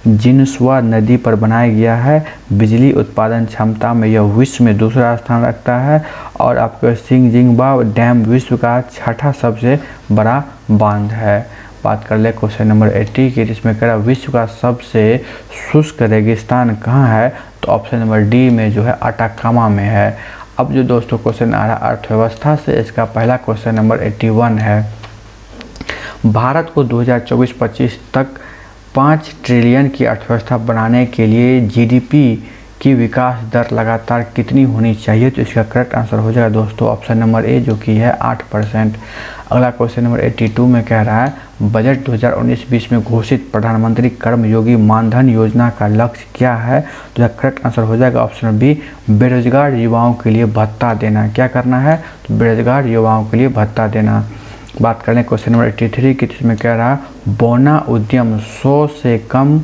जिनस्वा नदी पर बनाया गया है। बिजली उत्पादन क्षमता में यह विश्व में दूसरा स्थान रखता है, और आपका सिंगजिंगबा डैम विश्व का 6ठा सबसे बड़ा बांध है। बात कर ले क्वेश्चन नंबर 80 की, जिसमें कह रहा विश्व का सबसे शुष्क रेगिस्तान कहाँ है? तो ऑप्शन नंबर डी में जो है अटाकामा में है। अब जो दोस्तों क्वेश्चन आ रहा है अर्थव्यवस्था से, इसका पहला क्वेश्चन नंबर 81 है, भारत को 2024-25 तक 5 ट्रिलियन की अर्थव्यवस्था बनाने के लिए जीडीपी की विकास दर लगातार कितनी होनी चाहिए? तो इसका करेक्ट आंसर हो जाएगा दोस्तों ऑप्शन नंबर ए, जो कि है 8%। अगला क्वेश्चन नंबर 82 में कह रहा है, बजट 2019-20 में घोषित प्रधानमंत्री कर्मयोगी मानधन योजना का लक्ष्य क्या है? तो इसका करेक्ट आंसर हो जाएगा ऑप्शन बी, बेरोजगार युवाओं के लिए भत्ता देना। क्या करना है? तो बेरोजगार युवाओं के लिए भत्ता देना। बात करें क्वेश्चन नंबर 83 की, जिसमें कह रहा है, बोना उद्यम 100 से कम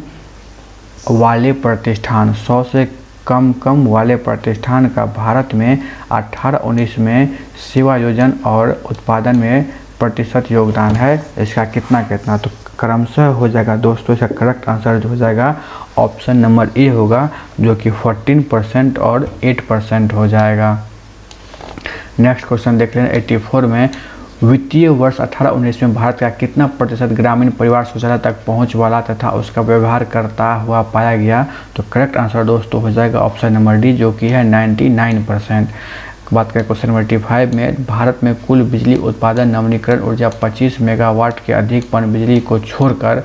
वाले प्रतिष्ठान, 100 से कम वाले प्रतिष्ठान का भारत में 18-19 में सेवा योजन और उत्पादन में प्रतिशत योगदान है, इसका कितना? तो क्रमशः हो जाएगा दोस्तों, इसका करेक्ट आंसर जो हो जाएगा ऑप्शन नंबर ए होगा, जो कि 14% और 8% हो जाएगा। नेक्स्ट क्वेश्चन देख लें 84 में, वित्तीय वर्ष 18-19 में भारत का कितना प्रतिशत ग्रामीण परिवार शौचालय तक पहुंच वाला तथा उसका व्यवहार करता हुआ पाया गया? तो करेक्ट आंसर दोस्तों हो जाएगा ऑप्शन नंबर डी, जो कि है 99%। बात करें क्वेश्चन नंबर 85 में, भारत में कुल बिजली उत्पादन नवीनीकरण ऊर्जा 25 मेगावाट के अधिक पन बिजली को छोड़कर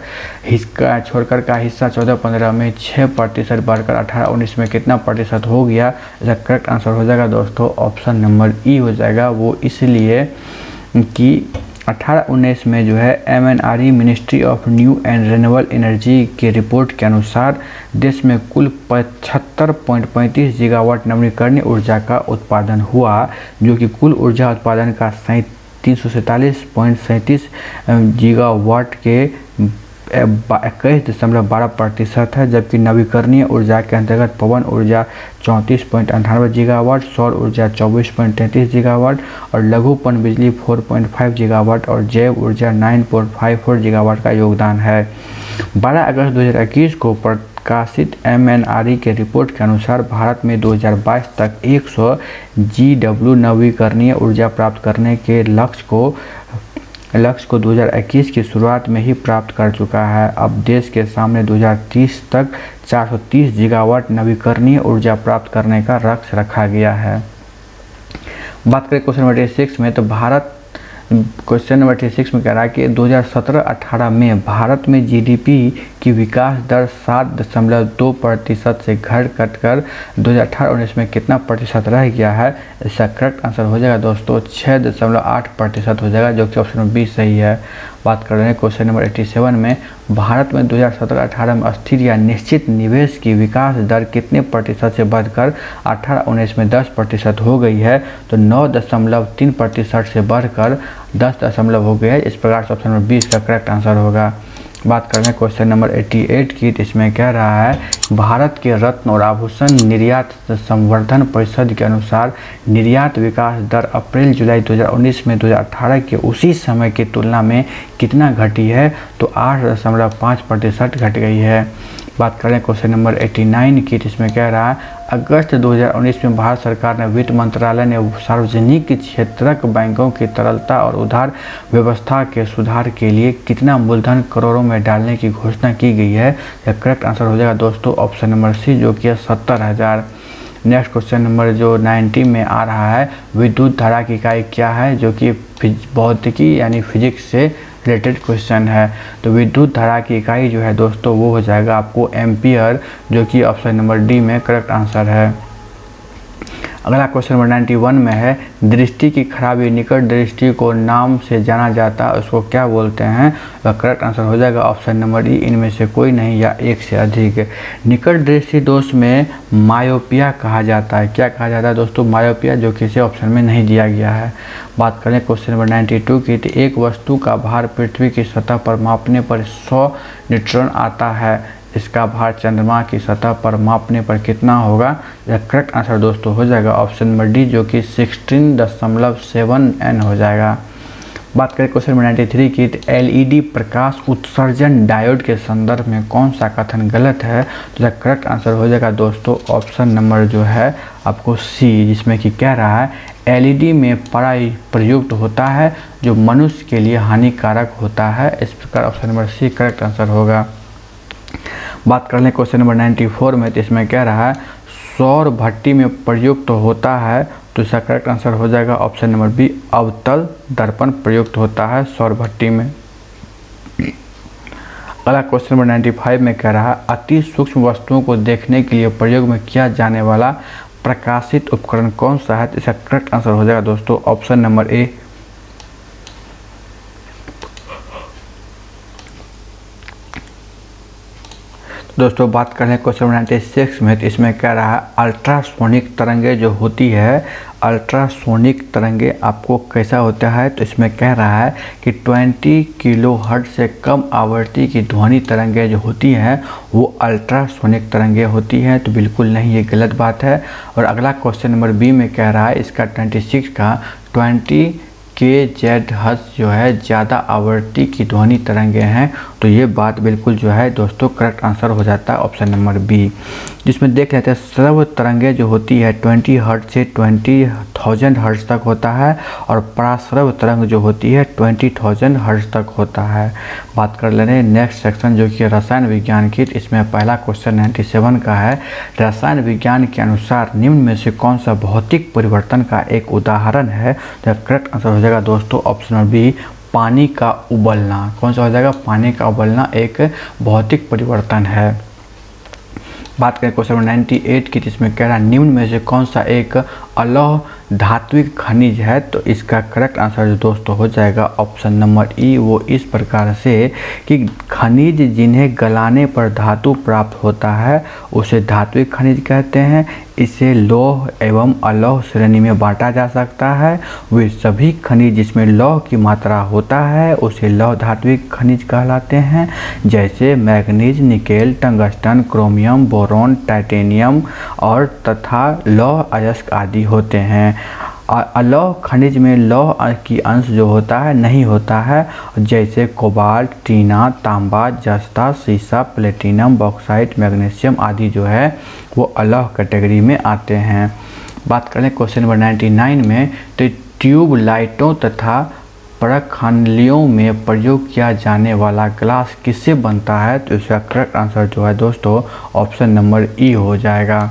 का हिस्सा 14-15 में 6% बढ़कर 18-19 में कितना प्रतिशत हो गया? इसका करेक्ट आंसर हो जाएगा दोस्तों ऑप्शन नंबर ई हो जाएगा। वो इसलिए कि 18-19 में जो है MNRE ministry of new and renewable energy के रिपोर्ट के अनुसार देश में कुल 75.35 गीगावाट नवीकरणीय ऊर्जा का उत्पादन हुआ, जो कि कुल ऊर्जा उत्पादन का 347.37 गीगावाट के 21.12% है, जबकि नवीकरणीय ऊर्जा के अंतर्गत पवन ऊर्जा 34.98 गीगावाट, सौर ऊर्जा 24.33 गीगावाट और लघु पन बिजली 4.5 गीगावाट और जैव ऊर्जा 9.54 गीगावाट का योगदान है। 12 अगस्त 2021 को प्रकाशित MNRE के रिपोर्ट के अनुसार भारत में 2022 तक 100 GW नवीकरणीय ऊर्जा प्राप्त करने के लक्ष्य को 2021 की शुरुआत में ही प्राप्त कर चुका है। अब देश के सामने 2030 तक 430 गीगावाट नवीकरणीय ऊर्जा प्राप्त करने का लक्ष्य रखा गया है। बात करें क्वेश्चन नंबर 86 में, तो क्वेश्चन नंबर 86 में कह रहा है कि 2017-18 में भारत में GDP की विकास दर 7.2% से घटकर 2018-19 में कितना प्रतिशत रह गया है? इसका करेक्ट आंसर हो जाएगा दोस्तों 6.8% हो जाएगा, जो कि ऑप्शन नंबर बी सही है। बात कर रहे हैं क्वेश्चन नंबर 87 में, भारत में 2017-18 में स्थिर या निश्चित निवेश की विकास दर कितने प्रतिशत से बढ़कर 18-19 में 10% हो गई है? तो 9.3% से बढ़कर 10 हो गया है। इस प्रकार से ऑप्शन नंबर 20 का करेक्ट आंसर होगा। बात कर रहे हैं क्वेश्चन नंबर 88 की, तो इसमें कह रहा है भारत के रत्न और आभूषण निर्यात संवर्धन परिषद के अनुसार निर्यात विकास दर अप्रैल-जुलाई 2019 में 2018 के उसी समय की तुलना में कितना घटी है? तो 8.5% घट गई है। बात करें क्वेश्चन नंबर 89 की, जिसमें कह रहा है अगस्त 2019 में भारत सरकार ने वित्त मंत्रालय ने सार्वजनिक क्षेत्रक बैंकों की तरलता और उधार व्यवस्था के सुधार के लिए कितना मूलधन करोड़ों में डालने की घोषणा की गई है? यह करेक्ट आंसर हो जाएगा दोस्तों ऑप्शन नंबर सी, जो कि 70,000। नेक्स्ट क्वेश्चन नंबर जो 90 में आ रहा है, विद्युत धारा की इकाई क्या है? जो कि भौतिकी यानी फिजिक्स से रिलेटेड क्वेश्चन है। तो विद्युत धारा की इकाई जो है दोस्तों वो हो जाएगा आपको एम्पियर, जो कि ऑप्शन नंबर डी में करेक्ट आंसर है। अगला क्वेश्चन नंबर 91 में है, दृष्टि की खराबी निकट दृष्टि को नाम से जाना जाता है, उसको क्या बोलते हैं? तो करेक्ट आंसर हो जाएगा ऑप्शन नंबर ई, इनमें से कोई नहीं या एक से अधिक। निकट दृष्टि दोष में मायोपिया कहा जाता है। क्या कहा जाता है दोस्तों? मायोपिया, जो किसी ऑप्शन में नहीं दिया गया है। बात करें क्वेश्चन नंबर 92 की, तो एक वस्तु का भार पृथ्वी की सतह पर मापने पर 100 न्यूट्रॉन आता है, इसका भार चंद्रमा की सतह पर मापने पर कितना होगा? यह करेक्ट आंसर दोस्तों हो जाएगा ऑप्शन नंबर डी, जो कि 16.7 N हो जाएगा। बात करें क्वेश्चन नंबर 93 की, तो LED प्रकाश उत्सर्जन डायोड के संदर्भ में कौन सा कथन गलत है? तो यह करेक्ट आंसर हो जाएगा दोस्तों ऑप्शन नंबर जो है आपको सी, जिसमें कि कह रहा है LED में प्रयुक्त होता है जो मनुष्य के लिए हानिकारक होता है। इस प्रकार option number C correct answer होगा। बात कर लें क्वेश्चन नंबर 94 में, तो इसमें कह रहा है सौर भट्टी में प्रयुक्त होता है, तो इसका करेक्ट आंसर हो जाएगा ऑप्शन नंबर बी, अवतल दर्पण प्रयुक्त होता है सौर भट्टी में। अगला क्वेश्चन नंबर 95 में कह रहा है अति सूक्ष्म वस्तुओं को देखने के लिए प्रयोग में किया जाने वाला प्रकाशित उपकरण कौन सा है? तो इसका करेक्ट आंसर हो जाएगा दोस्तों ऑप्शन नंबर ए। दोस्तों बात करें क्वेश्चन 96 में, तो इसमें कह रहा है अल्ट्रासोनिक तरंगे जो होती है, अल्ट्रासोनिक तरंगे आपको कैसा होता है? तो इसमें कह रहा है कि 20 किलोहर्ट्ज़ से कम आवृत्ति की ध्वनि तरंगे जो होती हैं वो अल्ट्रासोनिक तरंगे होती हैं। तो बिल्कुल नहीं, ये गलत बात है। और अगला क्वेश्चन नंबर बी में कह रहा है इसका 26 का 20 kHz जो है ज़्यादा आवृत्ति की ध्वनि तरंगे हैं तो ये बात बिल्कुल जो है दोस्तों करेक्ट आंसर हो जाता है ऑप्शन नंबर बी। जिसमें देख लेते हैं श्रव्य तरंगें जो होती है 20 हर्ट्ज से 20,000 हर्ट्ज तक होता है और पराश्रव्य तरंग जो होती है 20,000 हर्ट्ज तक होता है। बात कर ले रहे हैं नेक्स्ट सेक्शन जो कि रसायन विज्ञान की। इसमें पहला क्वेश्चन 97 का है, रसायन विज्ञान के अनुसार निम्न में से कौन सा भौतिक परिवर्तन का एक उदाहरण है। तो करेक्ट आंसर हो जाएगा दोस्तों ऑप्शन नंबर बी, पानी का उबलना। कौन सा हो जाएगा, पानी का उबलना एक भौतिक परिवर्तन है। बात करें क्वेश्चन नंबर 98 की, जिसमें कह रहा है निम्न में से कौन सा एक अलौह धात्विक खनिज है। तो इसका करेक्ट आंसर दोस्तों हो जाएगा ऑप्शन नंबर ई। वो इस प्रकार से कि खनिज जिन्हें गलाने पर धातु प्राप्त होता है उसे धात्विक खनिज कहते हैं। इसे लौह एवं अलौह श्रेणी में बांटा जा सकता है। वे सभी खनिज जिसमें लौह की मात्रा होता है उसे लौह धात्विक खनिज कहलाते हैं, जैसे manganese, nickel, tungsten, chromium, boron, titanium और तथा लौह अयस्क आदि होते हैं। अलौह खनिज में लौह की अंश जो होता है नहीं होता है, जैसे कोबाल्ट, टीना, तांबा, जस्ता, सीसा, प्लेटिनम, बॉक्साइट, मैग्नीशियम आदि जो है वो अलौह कैटेगरी में आते हैं। बात करें क्वेश्चन नंबर 99 में, तो ट्यूब लाइटों तथा प्रखंडलियों में प्रयोग किया जाने वाला ग्लास किससे बनता है। तो इसका करेक्ट आंसर जो है दोस्तों ऑप्शन नंबर ई हो जाएगा।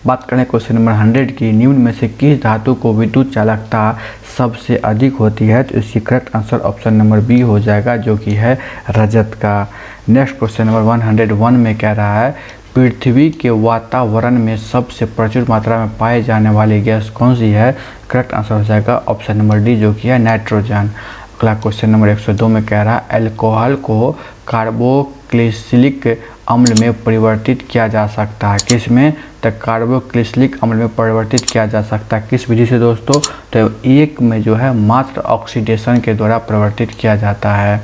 बात करें क्वेश्चन नंबर 100 की, निम्न में से किस धातु को विद्युत चालकता सबसे अधिक होती है। तो इसकी correct answer option number B हो जाएगा जो कि है रजत का। नेक्स्ट क्वेश्चन नंबर 101 में कह रहा है, पृथ्वी के वातावरण में सबसे प्रचुर मात्रा में पाए जाने वाली गैस कौन सी है। करेक्ट आंसर हो जाएगा ऑप्शन नंबर डी जो कि है नाइट्रोजन। अगला क्वेश्चन नंबर 102 में कह रहा है, एल्कोहल को कार्बोक्सिलिक अम्ल में परिवर्तित किया जा सकता है। किस में, तो कार्बोक्सिलिक अम्ल में परिवर्तित किया जा सकता है। किस विधि से दोस्तों, तो एक में जो है मात्र ऑक्सीडेशन के द्वारा परिवर्तित किया जाता है।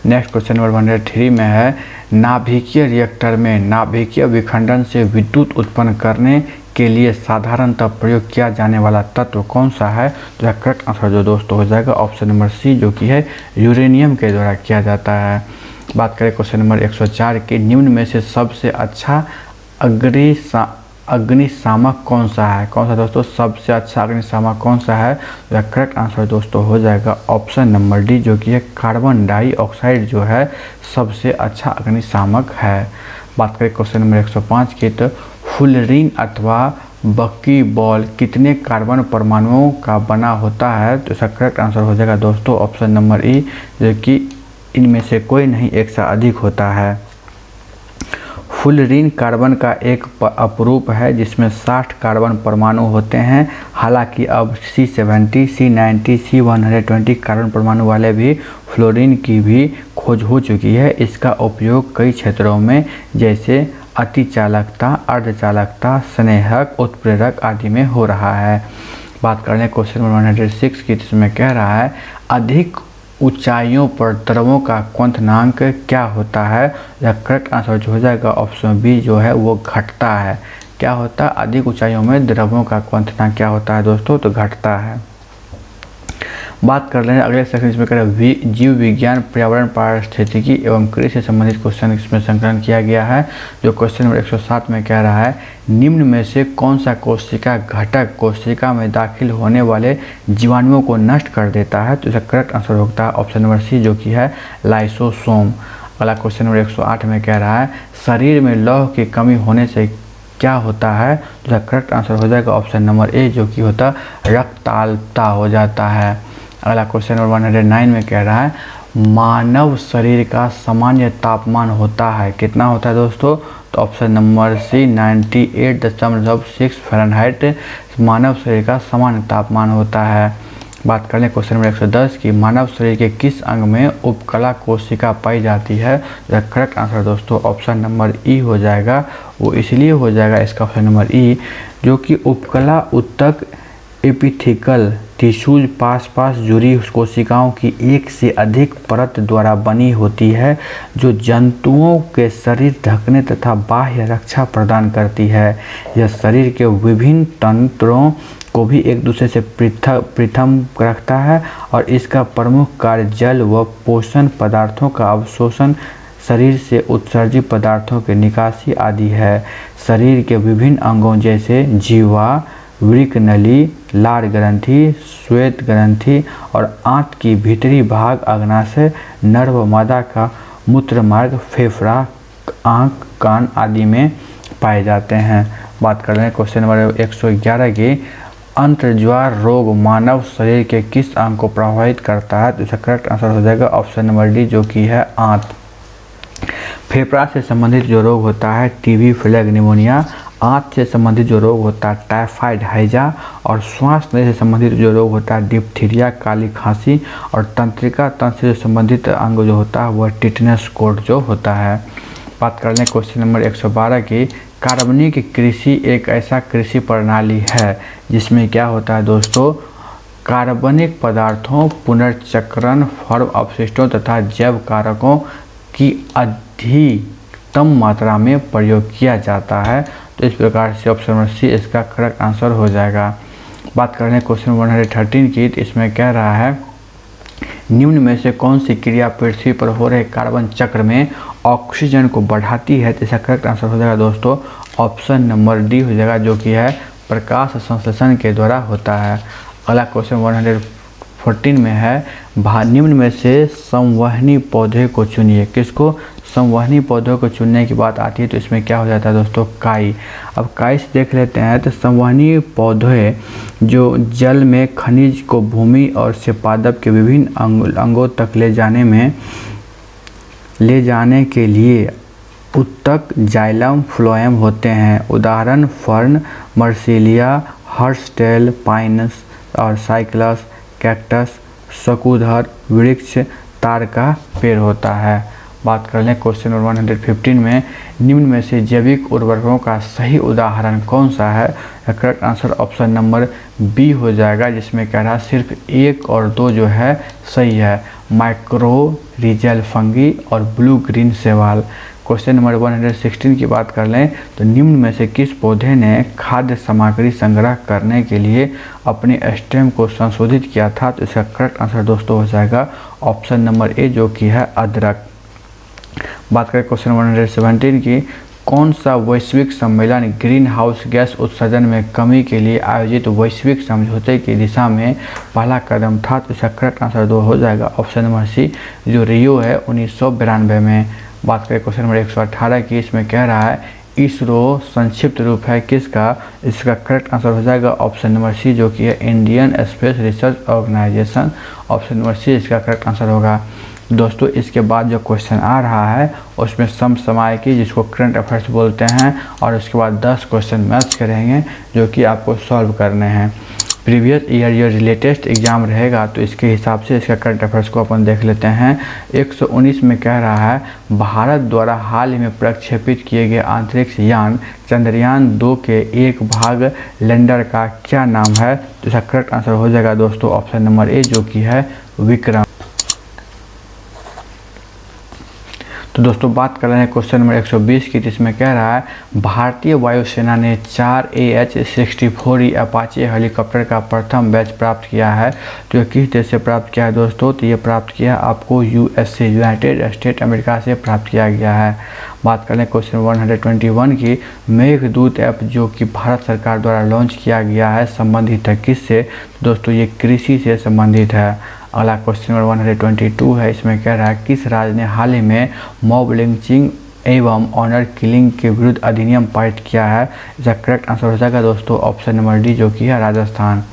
नेक्स्ट क्वेश्चन नंबर 103 में है, नाभिकीय रिएक्टर में नाभिकीय विखंडन से विद्युत उत्पन्न करने के लिए साधारणतः प्रयोग किया जाने वाला तत्व कौन सा है। तो करेक्ट आंसर जो दोस्तों हो जाएगा ऑप्शन नंबर सी जो कि है यूरेनियम के द्वारा किया जाता है। बात करें क्वेश्चन नंबर 104 के, निम्न में से सबसे अच्छा अग्निशामक कौन सा है। कौन सा दोस्तों, सबसे अच्छा अग्निशामक कौन सा है। तो करेक्ट आंसर दोस्तों हो जाएगा ऑप्शन नंबर डी जो कि है कार्बन डाइऑक्साइड जो है सबसे अच्छा अग्निशामक है। बात करें क्वेश्चन नंबर 105 की, तो फुलरीन अथवा बकीबॉल कितने कार्बन परमाणुओं का बना होता है। तो इसका करेक्ट आंसर हो जाएगा दोस्तों ऑप्शन नंबर ई जो कि इनमें से कोई नहीं एक से अधिक होता है। फुलरीन कार्बन का एक अपरूप है जिसमें 60 कार्बन परमाणु होते हैं। हालांकि अब C70, C90, C120 कार्बन परमाणु वाले भी फ्लोरीन की भी खोज हो चुकी है। इसका उपयोग कई क्षेत्रों में जैसे अतिचालकता, अर्धचालकता, स्नेहक, उत्प्रेरक आदि में हो रहा है। बात कर लें क्वेश्चन नंबर 106 की, जिसमें कह रहा है अधिक ऊंचाइयों पर द्रवों का क्वथनांक क्या होता है। या करेक्ट आंसर जो हो जाएगा ऑप्शन बी जो है वो घटता है। क्या होता है, अधिक ऊंचाइयों में द्रवों का क्वथनांक क्या होता है दोस्तों, तो घटता है। बात कर रहे हैं अगले सेक्शन इसमें करें जीव विज्ञान, पर्यावरण, पारिस्थितिकी एवं कृषि से संबंधित क्वेश्चन इसमें संकलन किया गया है। जो क्वेश्चन नंबर 107 में कह रहा है, निम्न में से कौन सा कोशिका घटक कोशिका में दाखिल होने वाले जीवाणुओं को नष्ट कर देता है। तो इसका करेक्ट आंसर होता है ऑप्शन नंबर सी जो कि है लाइसोसोम। अगला क्वेश्चन नंबर 108 में कह रहा है, शरीर में लौह की कमी होने से क्या होता है। तो करेक्ट आंसर हो जाएगा ऑप्शन नंबर ए जो कि होता रक्ताल्पता हो जाता है। अगला क्वेश्चन नंबर 109 में कह रहा है, मानव शरीर का सामान्य तापमान होता है। कितना होता है दोस्तों, तो ऑप्शन नंबर सी 98.6 फ़ारेनहाइट मानव शरीर का सामान्य तापमान होता है। बात करें क्वेश्चन नंबर 110 की, मानव शरीर के किस अंग में उपकला कोशिका पाई जाती है। तो करेक्ट आंसर दोस्तों ऑप्शन नंबर ई हो जाएगा। वो इसलिए हो जाएगा इसका ऑप्शन नंबर ई जो कि उपकला उत्तक एपिथेकल टिश्यूज पास जुड़ी कोशिकाओं की एक से अधिक परत द्वारा बनी होती है जो जंतुओं के शरीर ढकने तथा बाह्य रक्षा प्रदान करती है। यह शरीर के विभिन्न तंत्रों को भी एक दूसरे से पृथक रखता है और इसका प्रमुख कार्य जल व पोषण पदार्थों का अवशोषण, शरीर से उत्सर्जित पदार्थों की निकासी आदि है। शरीर के विभिन्न अंगों जैसे जीवा, वृक्क नली, लार ग्रंथि, श्वेत ग्रंथि और आंत की भीतरी भाग अग्नाशय, नर व मादा का मूत्र मार्ग, फेफड़ा, आँख, कान आदि में पाए जाते हैं। बात कर रहे हैं क्वेश्चन नंबर 111 की, अंतर्ज्वार रोग मानव शरीर के किस अंग को प्रभावित करता है? तो इसका करेक्ट आंसर हो जाएगा ऑप्शन नंबर डी, जो कि है आंत। फेफड़ा से संबंधित जो रोग होता है टीबी, प्लेग, निमोनिया। आंत से संबंधित जो रोग होता है टाइफाइड, हैजा। और श्वास नली से संबंधित जो रोग होता है डिप्थीरिया, काली खांसी। और तंत्रिका तंत्र से संबंधित अंग जो होता है वह टिटनस कोड जो होता है। बात कर लें क्वेश्चन नंबर 112 की, कार्बनिक कृषि एक ऐसा कृषि प्रणाली है जिसमें क्या होता है दोस्तों, कार्बनिक पदार्थों, पुनर्चक्रण, फर्म अपशिष्टों तथा जैव कारकों की अधिकतम मात्रा में प्रयोग किया जाता है। तो इस प्रकार से ऑप्शन नंबर सी इसका करेक्ट आंसर हो जाएगा। बात कर रहे हैं क्वेश्चन 113 की, तो इसमें कह रहा है निम्न में से कौन सी क्रिया पृथ्वी पर हो रहे कार्बन चक्र में ऑक्सीजन को बढ़ाती है? तो इसका करेक्ट आंसर हो जाएगा दोस्तों ऑप्शन नंबर डी हो जाएगा, जो कि है प्रकाश संश्लेषण के द्वारा होता है। अगला क्वेश्चन 114 में है, निम्न में से संवहनी पौधे को चुनिए। किसको? संवहनी पौधों को चुनने की बात आती है तो इसमें क्या हो जाता है दोस्तों, काई। अब काई से देख लेते हैं तो संवहनी पौधे जो जल में खनिज को भूमि और से पादप के विभिन्न अंगों तक ले जाने के लिए उत्तक, जाइलम, फ्लोएम होते हैं। उदाहरण फर्न, मर्सिलिया, हर्स्टेल, पाइनस और साइक्लस, कैक्टस, शकुधर, वृक्ष, तार का पेड़ होता है। बात कर लें क्वेश्चन नंबर 115 में, निम्न में से जैविक उर्वरकों का सही उदाहरण कौन सा है? Correct answer option number B हो जाएगा, जिसमें कह रहा है सिर्फ 1 और 2 जो है सही है, माइक्रोरिजल फंगी और ब्लू ग्रीन शैवाल। क्वेश्चन नंबर 116 की बात कर लें तो निम्न में से किस पौधे ने खाद्य सामग्री संग्रह करने के लिए अपने स्टेम को संशोधित किया था? तो इसका करेक्ट आंसर दोस्तों हो जाएगा ऑप्शन नंबर ए, जो कि है अदरक। बात करें क्वेश्चन 117 की, कौन सा वैश्विक सम्मेलन ग्रीन हाउस गैस उत्सर्जन में कमी के लिए आयोजित वैश्विक समझौते की दिशा में पहला कदम था? तो इसका करेक्ट आंसर दो हो जाएगा ऑप्शन नंबर सी, जो रियो है 1992 में। बात करें क्वेश्चन नंबर 118 की, इसमें कह रहा है इसरो संक्षिप्त रूप है किसका? इसका करेक्ट आंसर हो जाएगा ऑप्शन नंबर सी, जो कि है Indian Space Research Organisation. Option number C इसका करेक्ट आंसर होगा। दोस्तों इसके बाद जो क्वेश्चन आ रहा है उसमें समसामयिकी जिसको करंट अफेयर्स बोलते हैं, और उसके बाद 10 क्वेश्चन मैथ्स के रहेंगे जो कि आपको सॉल्व करने हैं। प्रीवियस ईयर जो लेटेस्ट एग्जाम रहेगा तो इसके हिसाब से इसका करंट अफेयर्स को अपन देख लेते हैं। 119 में कह रहा है भारत द्वारा हाल ही में प्रक्षेपित किए गए अंतरिक्ष यान चंद्रयान 2 के एक भाग लैंडर का क्या नाम है? तो इसका करेक्ट आंसर हो जाएगा दोस्तों ऑप्शन नंबर ए, जो कि है विक्रम। तो दोस्तों बात कर रहे हैं क्वेश्चन नंबर 120 की, जिसमें कह रहा है भारतीय वायुसेना ने 4 AH-64E अपाचे हेलीकॉप्टर का प्रथम बैच प्राप्त किया है। तो ये किस देश से प्राप्त किया है दोस्तों? तो ये प्राप्त किया आपको USA यूनाइटेड स्टेट अमेरिका से प्राप्त किया गया है। बात कर लें क्वेश्चन 121 की, मेघदूत ऐप जो कि भारत सरकार द्वारा लॉन्च किया गया है संबंधित है किससे? तो दोस्तों ये कृषि से संबंधित है। अगला क्वेश्चन नंबर 122 है, इसमें कह रहा है किस राज्य ने हाल ही में मॉब लिंचिंग एवं ऑनर किलिंग के विरुद्ध अधिनियम पारित किया है? इसका करेक्ट आंसर हो जाएगा दोस्तों ऑप्शन नंबर डी, जो कि है राजस्थान।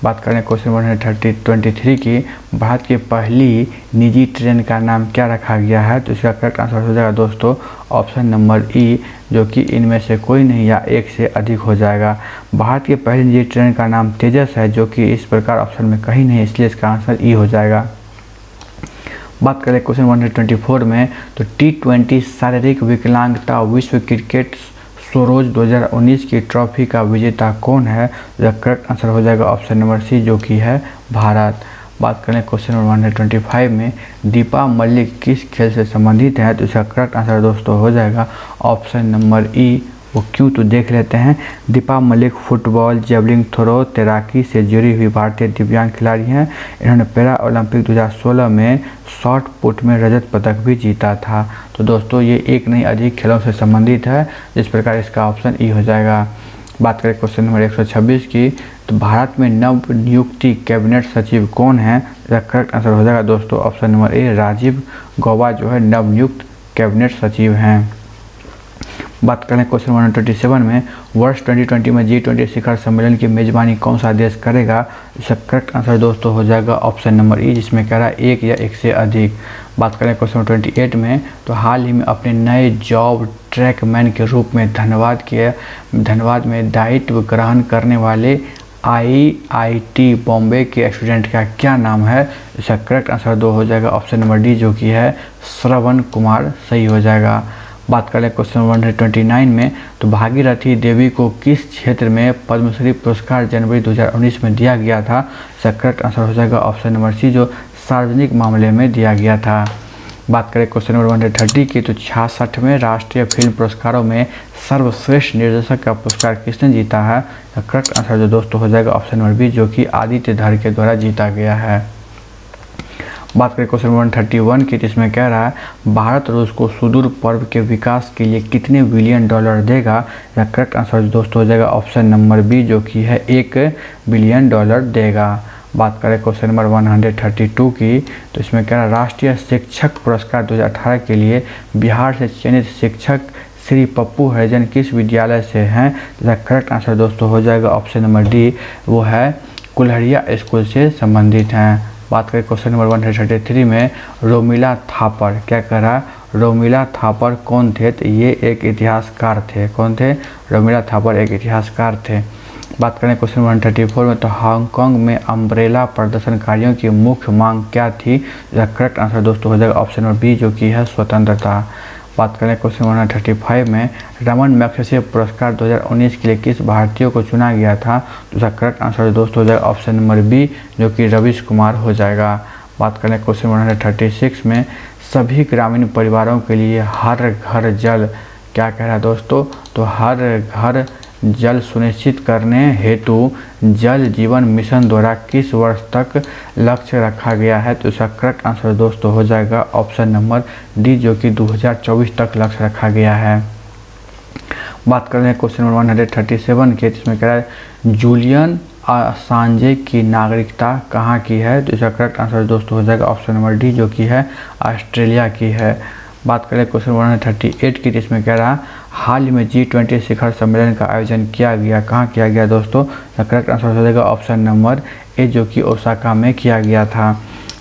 बात करें क्वेश्चन 123 की, भारत की पहली निजी ट्रेन का नाम क्या रखा गया है? तो इसका करेक्ट आंसर हो जाएगा दोस्तों ऑप्शन नंबर ई, जो कि इनमें से कोई नहीं या एक से अधिक हो जाएगा। भारत की पहली निजी ट्रेन का नाम तेजस है, जो कि इस प्रकार ऑप्शन में कहीं नहीं, इसलिए इसका आंसर ई हो जाएगा। बात करें क्वेश्चन 124 में, तो T20 शारीरिक विकलांगता विश्व क्रिकेट सरोज 2019 की ट्रॉफी का विजेता कौन है? तो करेक्ट आंसर हो जाएगा ऑप्शन नंबर सी, जो कि है भारत। बात करें क्वेश्चन नंबर 125 में, दीपा मलिक किस खेल से संबंधित है? तो इसका करेक्ट आंसर दोस्तों हो जाएगा ऑप्शन नंबर ई, वो क्यों, तो देख लेते हैं। Deepa Malik football, javelin throw, तैराकी से जुड़ी हुई भारतीय दिव्यांग खिलाड़ी हैं। इन्होंने पैरा ओलंपिक 2016 में शॉट पुट में रजत पदक भी जीता था। तो दोस्तों ये एक नहीं अधिक खेलों से संबंधित है, जिस प्रकार इसका ऑप्शन ई हो जाएगा। बात करें क्वेश्चन नंबर 126 की, तो भारत में नव नियुक्ति कैबिनेट सचिव कौन है? इसका करेक्ट आंसर हो जाएगा दोस्तों option number A, Rajiv Gauba जो है नव नियुक्त कैबिनेट सचिव हैं। बात करें क्वेश्चन 127 में, वर्ष 2020 में G20 शिखर सम्मेलन की मेजबानी कौन सा देश करेगा? इसका करेक्ट आंसर दोस्तों हो जाएगा ऑप्शन नंबर ई, जिसमें कह रहा है एक या एक से अधिक। बात करें क्वेश्चन 28 में, तो हाल ही में अपने नए जॉब ट्रैकमैन के रूप में धनबाद में दायित्व ग्रहण करने वाले IIT बॉम्बे के स्टूडेंट का क्या नाम है? इसका करेक्ट आंसर दो हो जाएगा ऑप्शन नंबर डी, जो कि है श्रवण कुमार, सही हो जाएगा। बात करें क्वेश्चन 129 में, तो भागीरथी देवी को किस क्षेत्र में पद्मश्री पुरस्कार जनवरी 2019 में दिया गया था? इसका करेक्ट आंसर हो जाएगा ऑप्शन नंबर सी, जो सार्वजनिक मामले में दिया गया था। बात करें क्वेश्चन नंबर 130 की, तो 66वें राष्ट्रीय फिल्म पुरस्कारों में सर्वश्रेष्ठ निर्देशक का पुरस्कार किसने जीता है? करेक्ट आंसर जो दोस्तों हो जाएगा ऑप्शन नंबर बी, जो कि आदित्य धर के द्वारा जीता गया है। बात करें क्वेश्चन 131 की, जिसमें कह रहा है भारत रूस को सुदूर पर्व के विकास के लिए कितने बिलियन डॉलर देगा? या करेक्ट आंसर दोस्तों हो जाएगा ऑप्शन नंबर बी, जो कि है 1 बिलियन डॉलर देगा। बात करें क्वेश्चन नंबर 132 की, तो इसमें कह रहा है राष्ट्रीय शिक्षक पुरस्कार 2018 के लिए बिहार से चयनित शिक्षक श्री पप्पू हरिजन किस विद्यालय से हैं? इसका करेक्ट आंसर दोस्तों हो जाएगा ऑप्शन नंबर डी, वो है कुल्हड़िया स्कूल से संबंधित हैं। बात करें क्वेश्चन नंबर 133 में, रोमिला थापर क्या कह रहा है? रोमिला थापर कौन थे? तो ये एक इतिहासकार थे। कौन थे? रोमिला थापर एक इतिहासकार थे। बात करें क्वेश्चन 134 में, तो हांगकांग में अम्ब्रेला प्रदर्शनकारियों की मुख्य मांग क्या थी? इसका करेक्ट आंसर दोस्तों हो जाएगा ऑप्शन नंबर बी, जो कि है स्वतंत्रता। बात करें क्वेश्चन 135 में, रमन मैग्सेसे पुरस्कार 2019 के लिए किस भारतीय को चुना गया था? तो उसका करेक्ट आंसर दोस्तों हो जाएगा ऑप्शन नंबर बी, जो कि रवीश कुमार हो जाएगा। बात करें क्वेश्चन 136 में, सभी ग्रामीण परिवारों के लिए हर घर जल क्या कह रहा है दोस्तों? तो हर घर जल सुनिश्चित करने हेतु जल जीवन मिशन द्वारा किस वर्ष तक लक्ष्य रखा गया है? तो इसका करेक्ट आंसर दोस्तों हो जाएगा ऑप्शन नंबर डी, जो कि 2024 तक लक्ष्य रखा गया है। बात कर रहे हैं क्वेश्चन नंबर 137 के, जिसमें कह रहा है जूलियन असांजे की नागरिकता कहाँ की है? तो इसका करेक्ट आंसर दोस्तों हो जाएगा ऑप्शन नंबर डी, जो कि है ऑस्ट्रेलिया की है। बात करें क्वेश्चन 138 की, जिसमें कह रहा है हाल ही में G20 शिखर सम्मेलन का आयोजन किया गया, कहाँ किया गया दोस्तों? करेक्ट आंसर हो जाएगा ऑप्शन नंबर ए, जो कि ओसाका में किया गया था।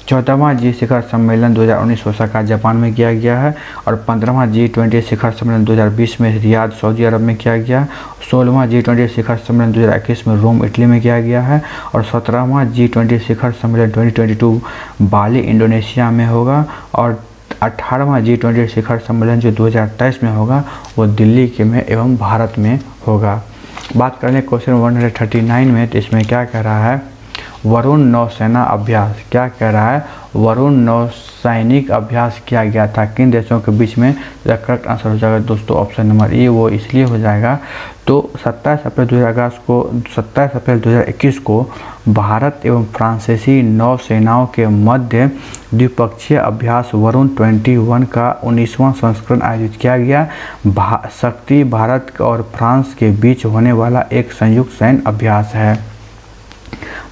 14वां जी शिखर सम्मेलन 2019 ओसाका जापान में किया गया है, और 15वां G20 शिखर सम्मेलन 2020 में रियाद सऊदी अरब में किया गया। 16वां G20 शिखर सम्मेलन 2021 में रोम इटली में किया गया है, और 17वां G20 शिखर सम्मेलन 2022 बाली इंडोनेशिया में होगा, और 18वां G20 शिखर सम्मेलन जो 2023 में होगा वो दिल्ली के में एवं भारत में होगा। बात कर लें क्वेश्चन 139 में, तो इसमें क्या कह रहा है? वरुण नौसेना अभ्यास क्या कह रहा है? वरुण नौसैनिक अभ्यास किया गया था किन देशों के बीच में? तो करेक्ट आंसर हो जाएगा दोस्तों ऑप्शन नंबर ए, वो इसलिए हो जाएगा तो 27 अप्रैल 2021 को भारत एवं फ्रांसीसी नौसेनाओं के मध्य द्विपक्षीय अभ्यास वरुण 21 का 19वां संस्करण आयोजित किया गया। शक्ति भारत और फ्रांस के बीच होने वाला एक संयुक्त सैन्य अभ्यास है।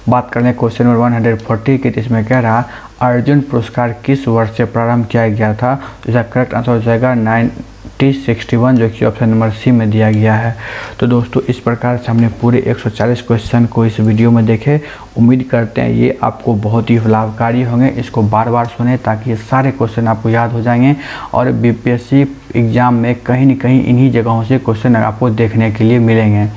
बात कर लें क्वेश्चन नंबर 140 की, इसमें कह रहा अर्जुन पुरस्कार किस वर्ष से प्रारंभ किया गया था? इसका करेक्ट आंसर हो जाएगा 1961, जो कि ऑप्शन नंबर सी में दिया गया है। तो दोस्तों इस प्रकार से हमने पूरे 140 क्वेश्चन को इस वीडियो में देखे। उम्मीद करते हैं ये आपको बहुत ही लाभकारी होंगे। इसको बार बार सुने ताकि ये सारे क्वेश्चन आपको याद हो जाएंगे, और BPSC एग्ज़ाम में कहीं न कहीं इन्हीं जगहों से क्वेश्चन आपको देखने के लिए मिलेंगे।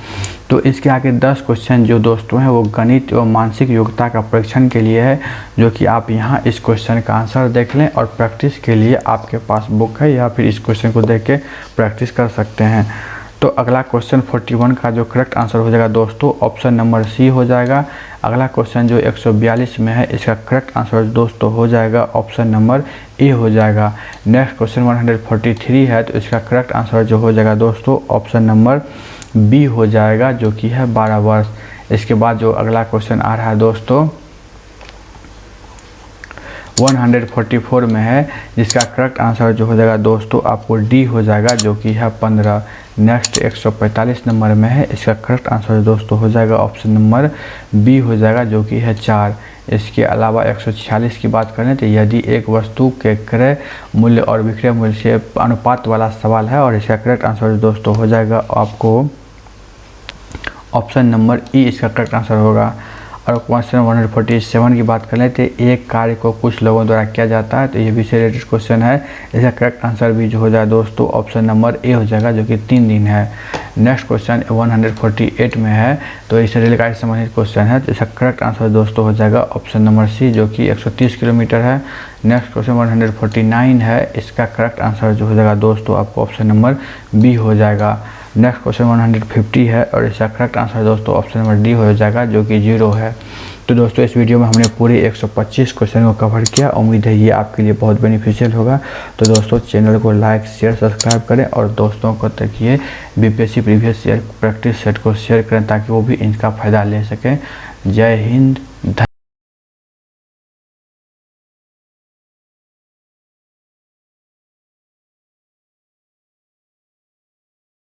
तो इसके आगे 10 क्वेश्चन जो दोस्तों हैं वो गणित एवं मानसिक योग्यता का परीक्षण के लिए है, जो कि आप यहाँ इस क्वेश्चन का आंसर देख लें, और प्रैक्टिस के लिए आपके पास बुक है या फिर इस क्वेश्चन को देख के प्रैक्टिस कर सकते हैं। तो अगला क्वेश्चन 41 का जो करेक्ट आंसर हो जाएगा दोस्तों ऑप्शन नंबर सी हो जाएगा। अगला क्वेश्चन जो 142 में है इसका करेक्ट आंसर दोस्तों हो जाएगा ऑप्शन नंबर ए हो जाएगा। नेक्स्ट क्वेश्चन 143 है तो इसका करेक्ट आंसर जो हो जाएगा दोस्तों ऑप्शन नंबर बी हो जाएगा जो कि है 12 वर्ष। इसके बाद जो अगला क्वेश्चन आ रहा है दोस्तों 144 में है जिसका करेक्ट आंसर जो हो जाएगा दोस्तों आपको डी हो जाएगा जो कि है 15। नेक्स्ट 145 नंबर में है इसका करेक्ट आंसर दोस्तों हो जाएगा ऑप्शन नंबर बी हो जाएगा जो कि है 4। इसके अलावा 146 की बात करें तो यदि एक वस्तु के क्रय मूल्य और विक्रय मूल्य से अनुपात वाला सवाल है और इसका करेक्ट आंसर दोस्तों हो जाएगा आपको ऑप्शन नंबर ई इसका करेक्ट आंसर होगा। और क्वेश्चन 147 की बात करें तो एक कार्य को कुछ लोगों द्वारा किया जाता है तो ये भी से रिलेटेड क्वेश्चन है। इसका करेक्ट आंसर भी जो हो जाएगा दोस्तों ऑप्शन नंबर ए हो जाएगा जो कि 3 दिन है। नेक्स्ट क्वेश्चन 148 में है तो इससे रेलगाड़ी से संबंधित क्वेश्चन है तो इसका करेक्ट आंसर दोस्तों हो जाएगा ऑप्शन नंबर सी जो कि 130 किलोमीटर है। नेक्स्ट क्वेश्चन 149 है इसका करेक्ट आंसर जो हो जाएगा दोस्तों आपको ऑप्शन नंबर बी हो जाएगा। नेक्स्ट क्वेश्चन 150 है और इसका करेक्ट आंसर दोस्तों ऑप्शन नंबर डी हो जाएगा जो कि 0 है। तो दोस्तों इस वीडियो में हमने पूरे 125 क्वेश्चन को कवर किया। उम्मीद है ये आपके लिए बहुत बेनिफिशियल होगा। तो दोस्तों चैनल को लाइक शेयर सब्सक्राइब करें और दोस्तों को तक ये BPSC previous year practice set को शेयर करें ताकि वो भी इनका फ़ायदा ले सकें। जय हिंद।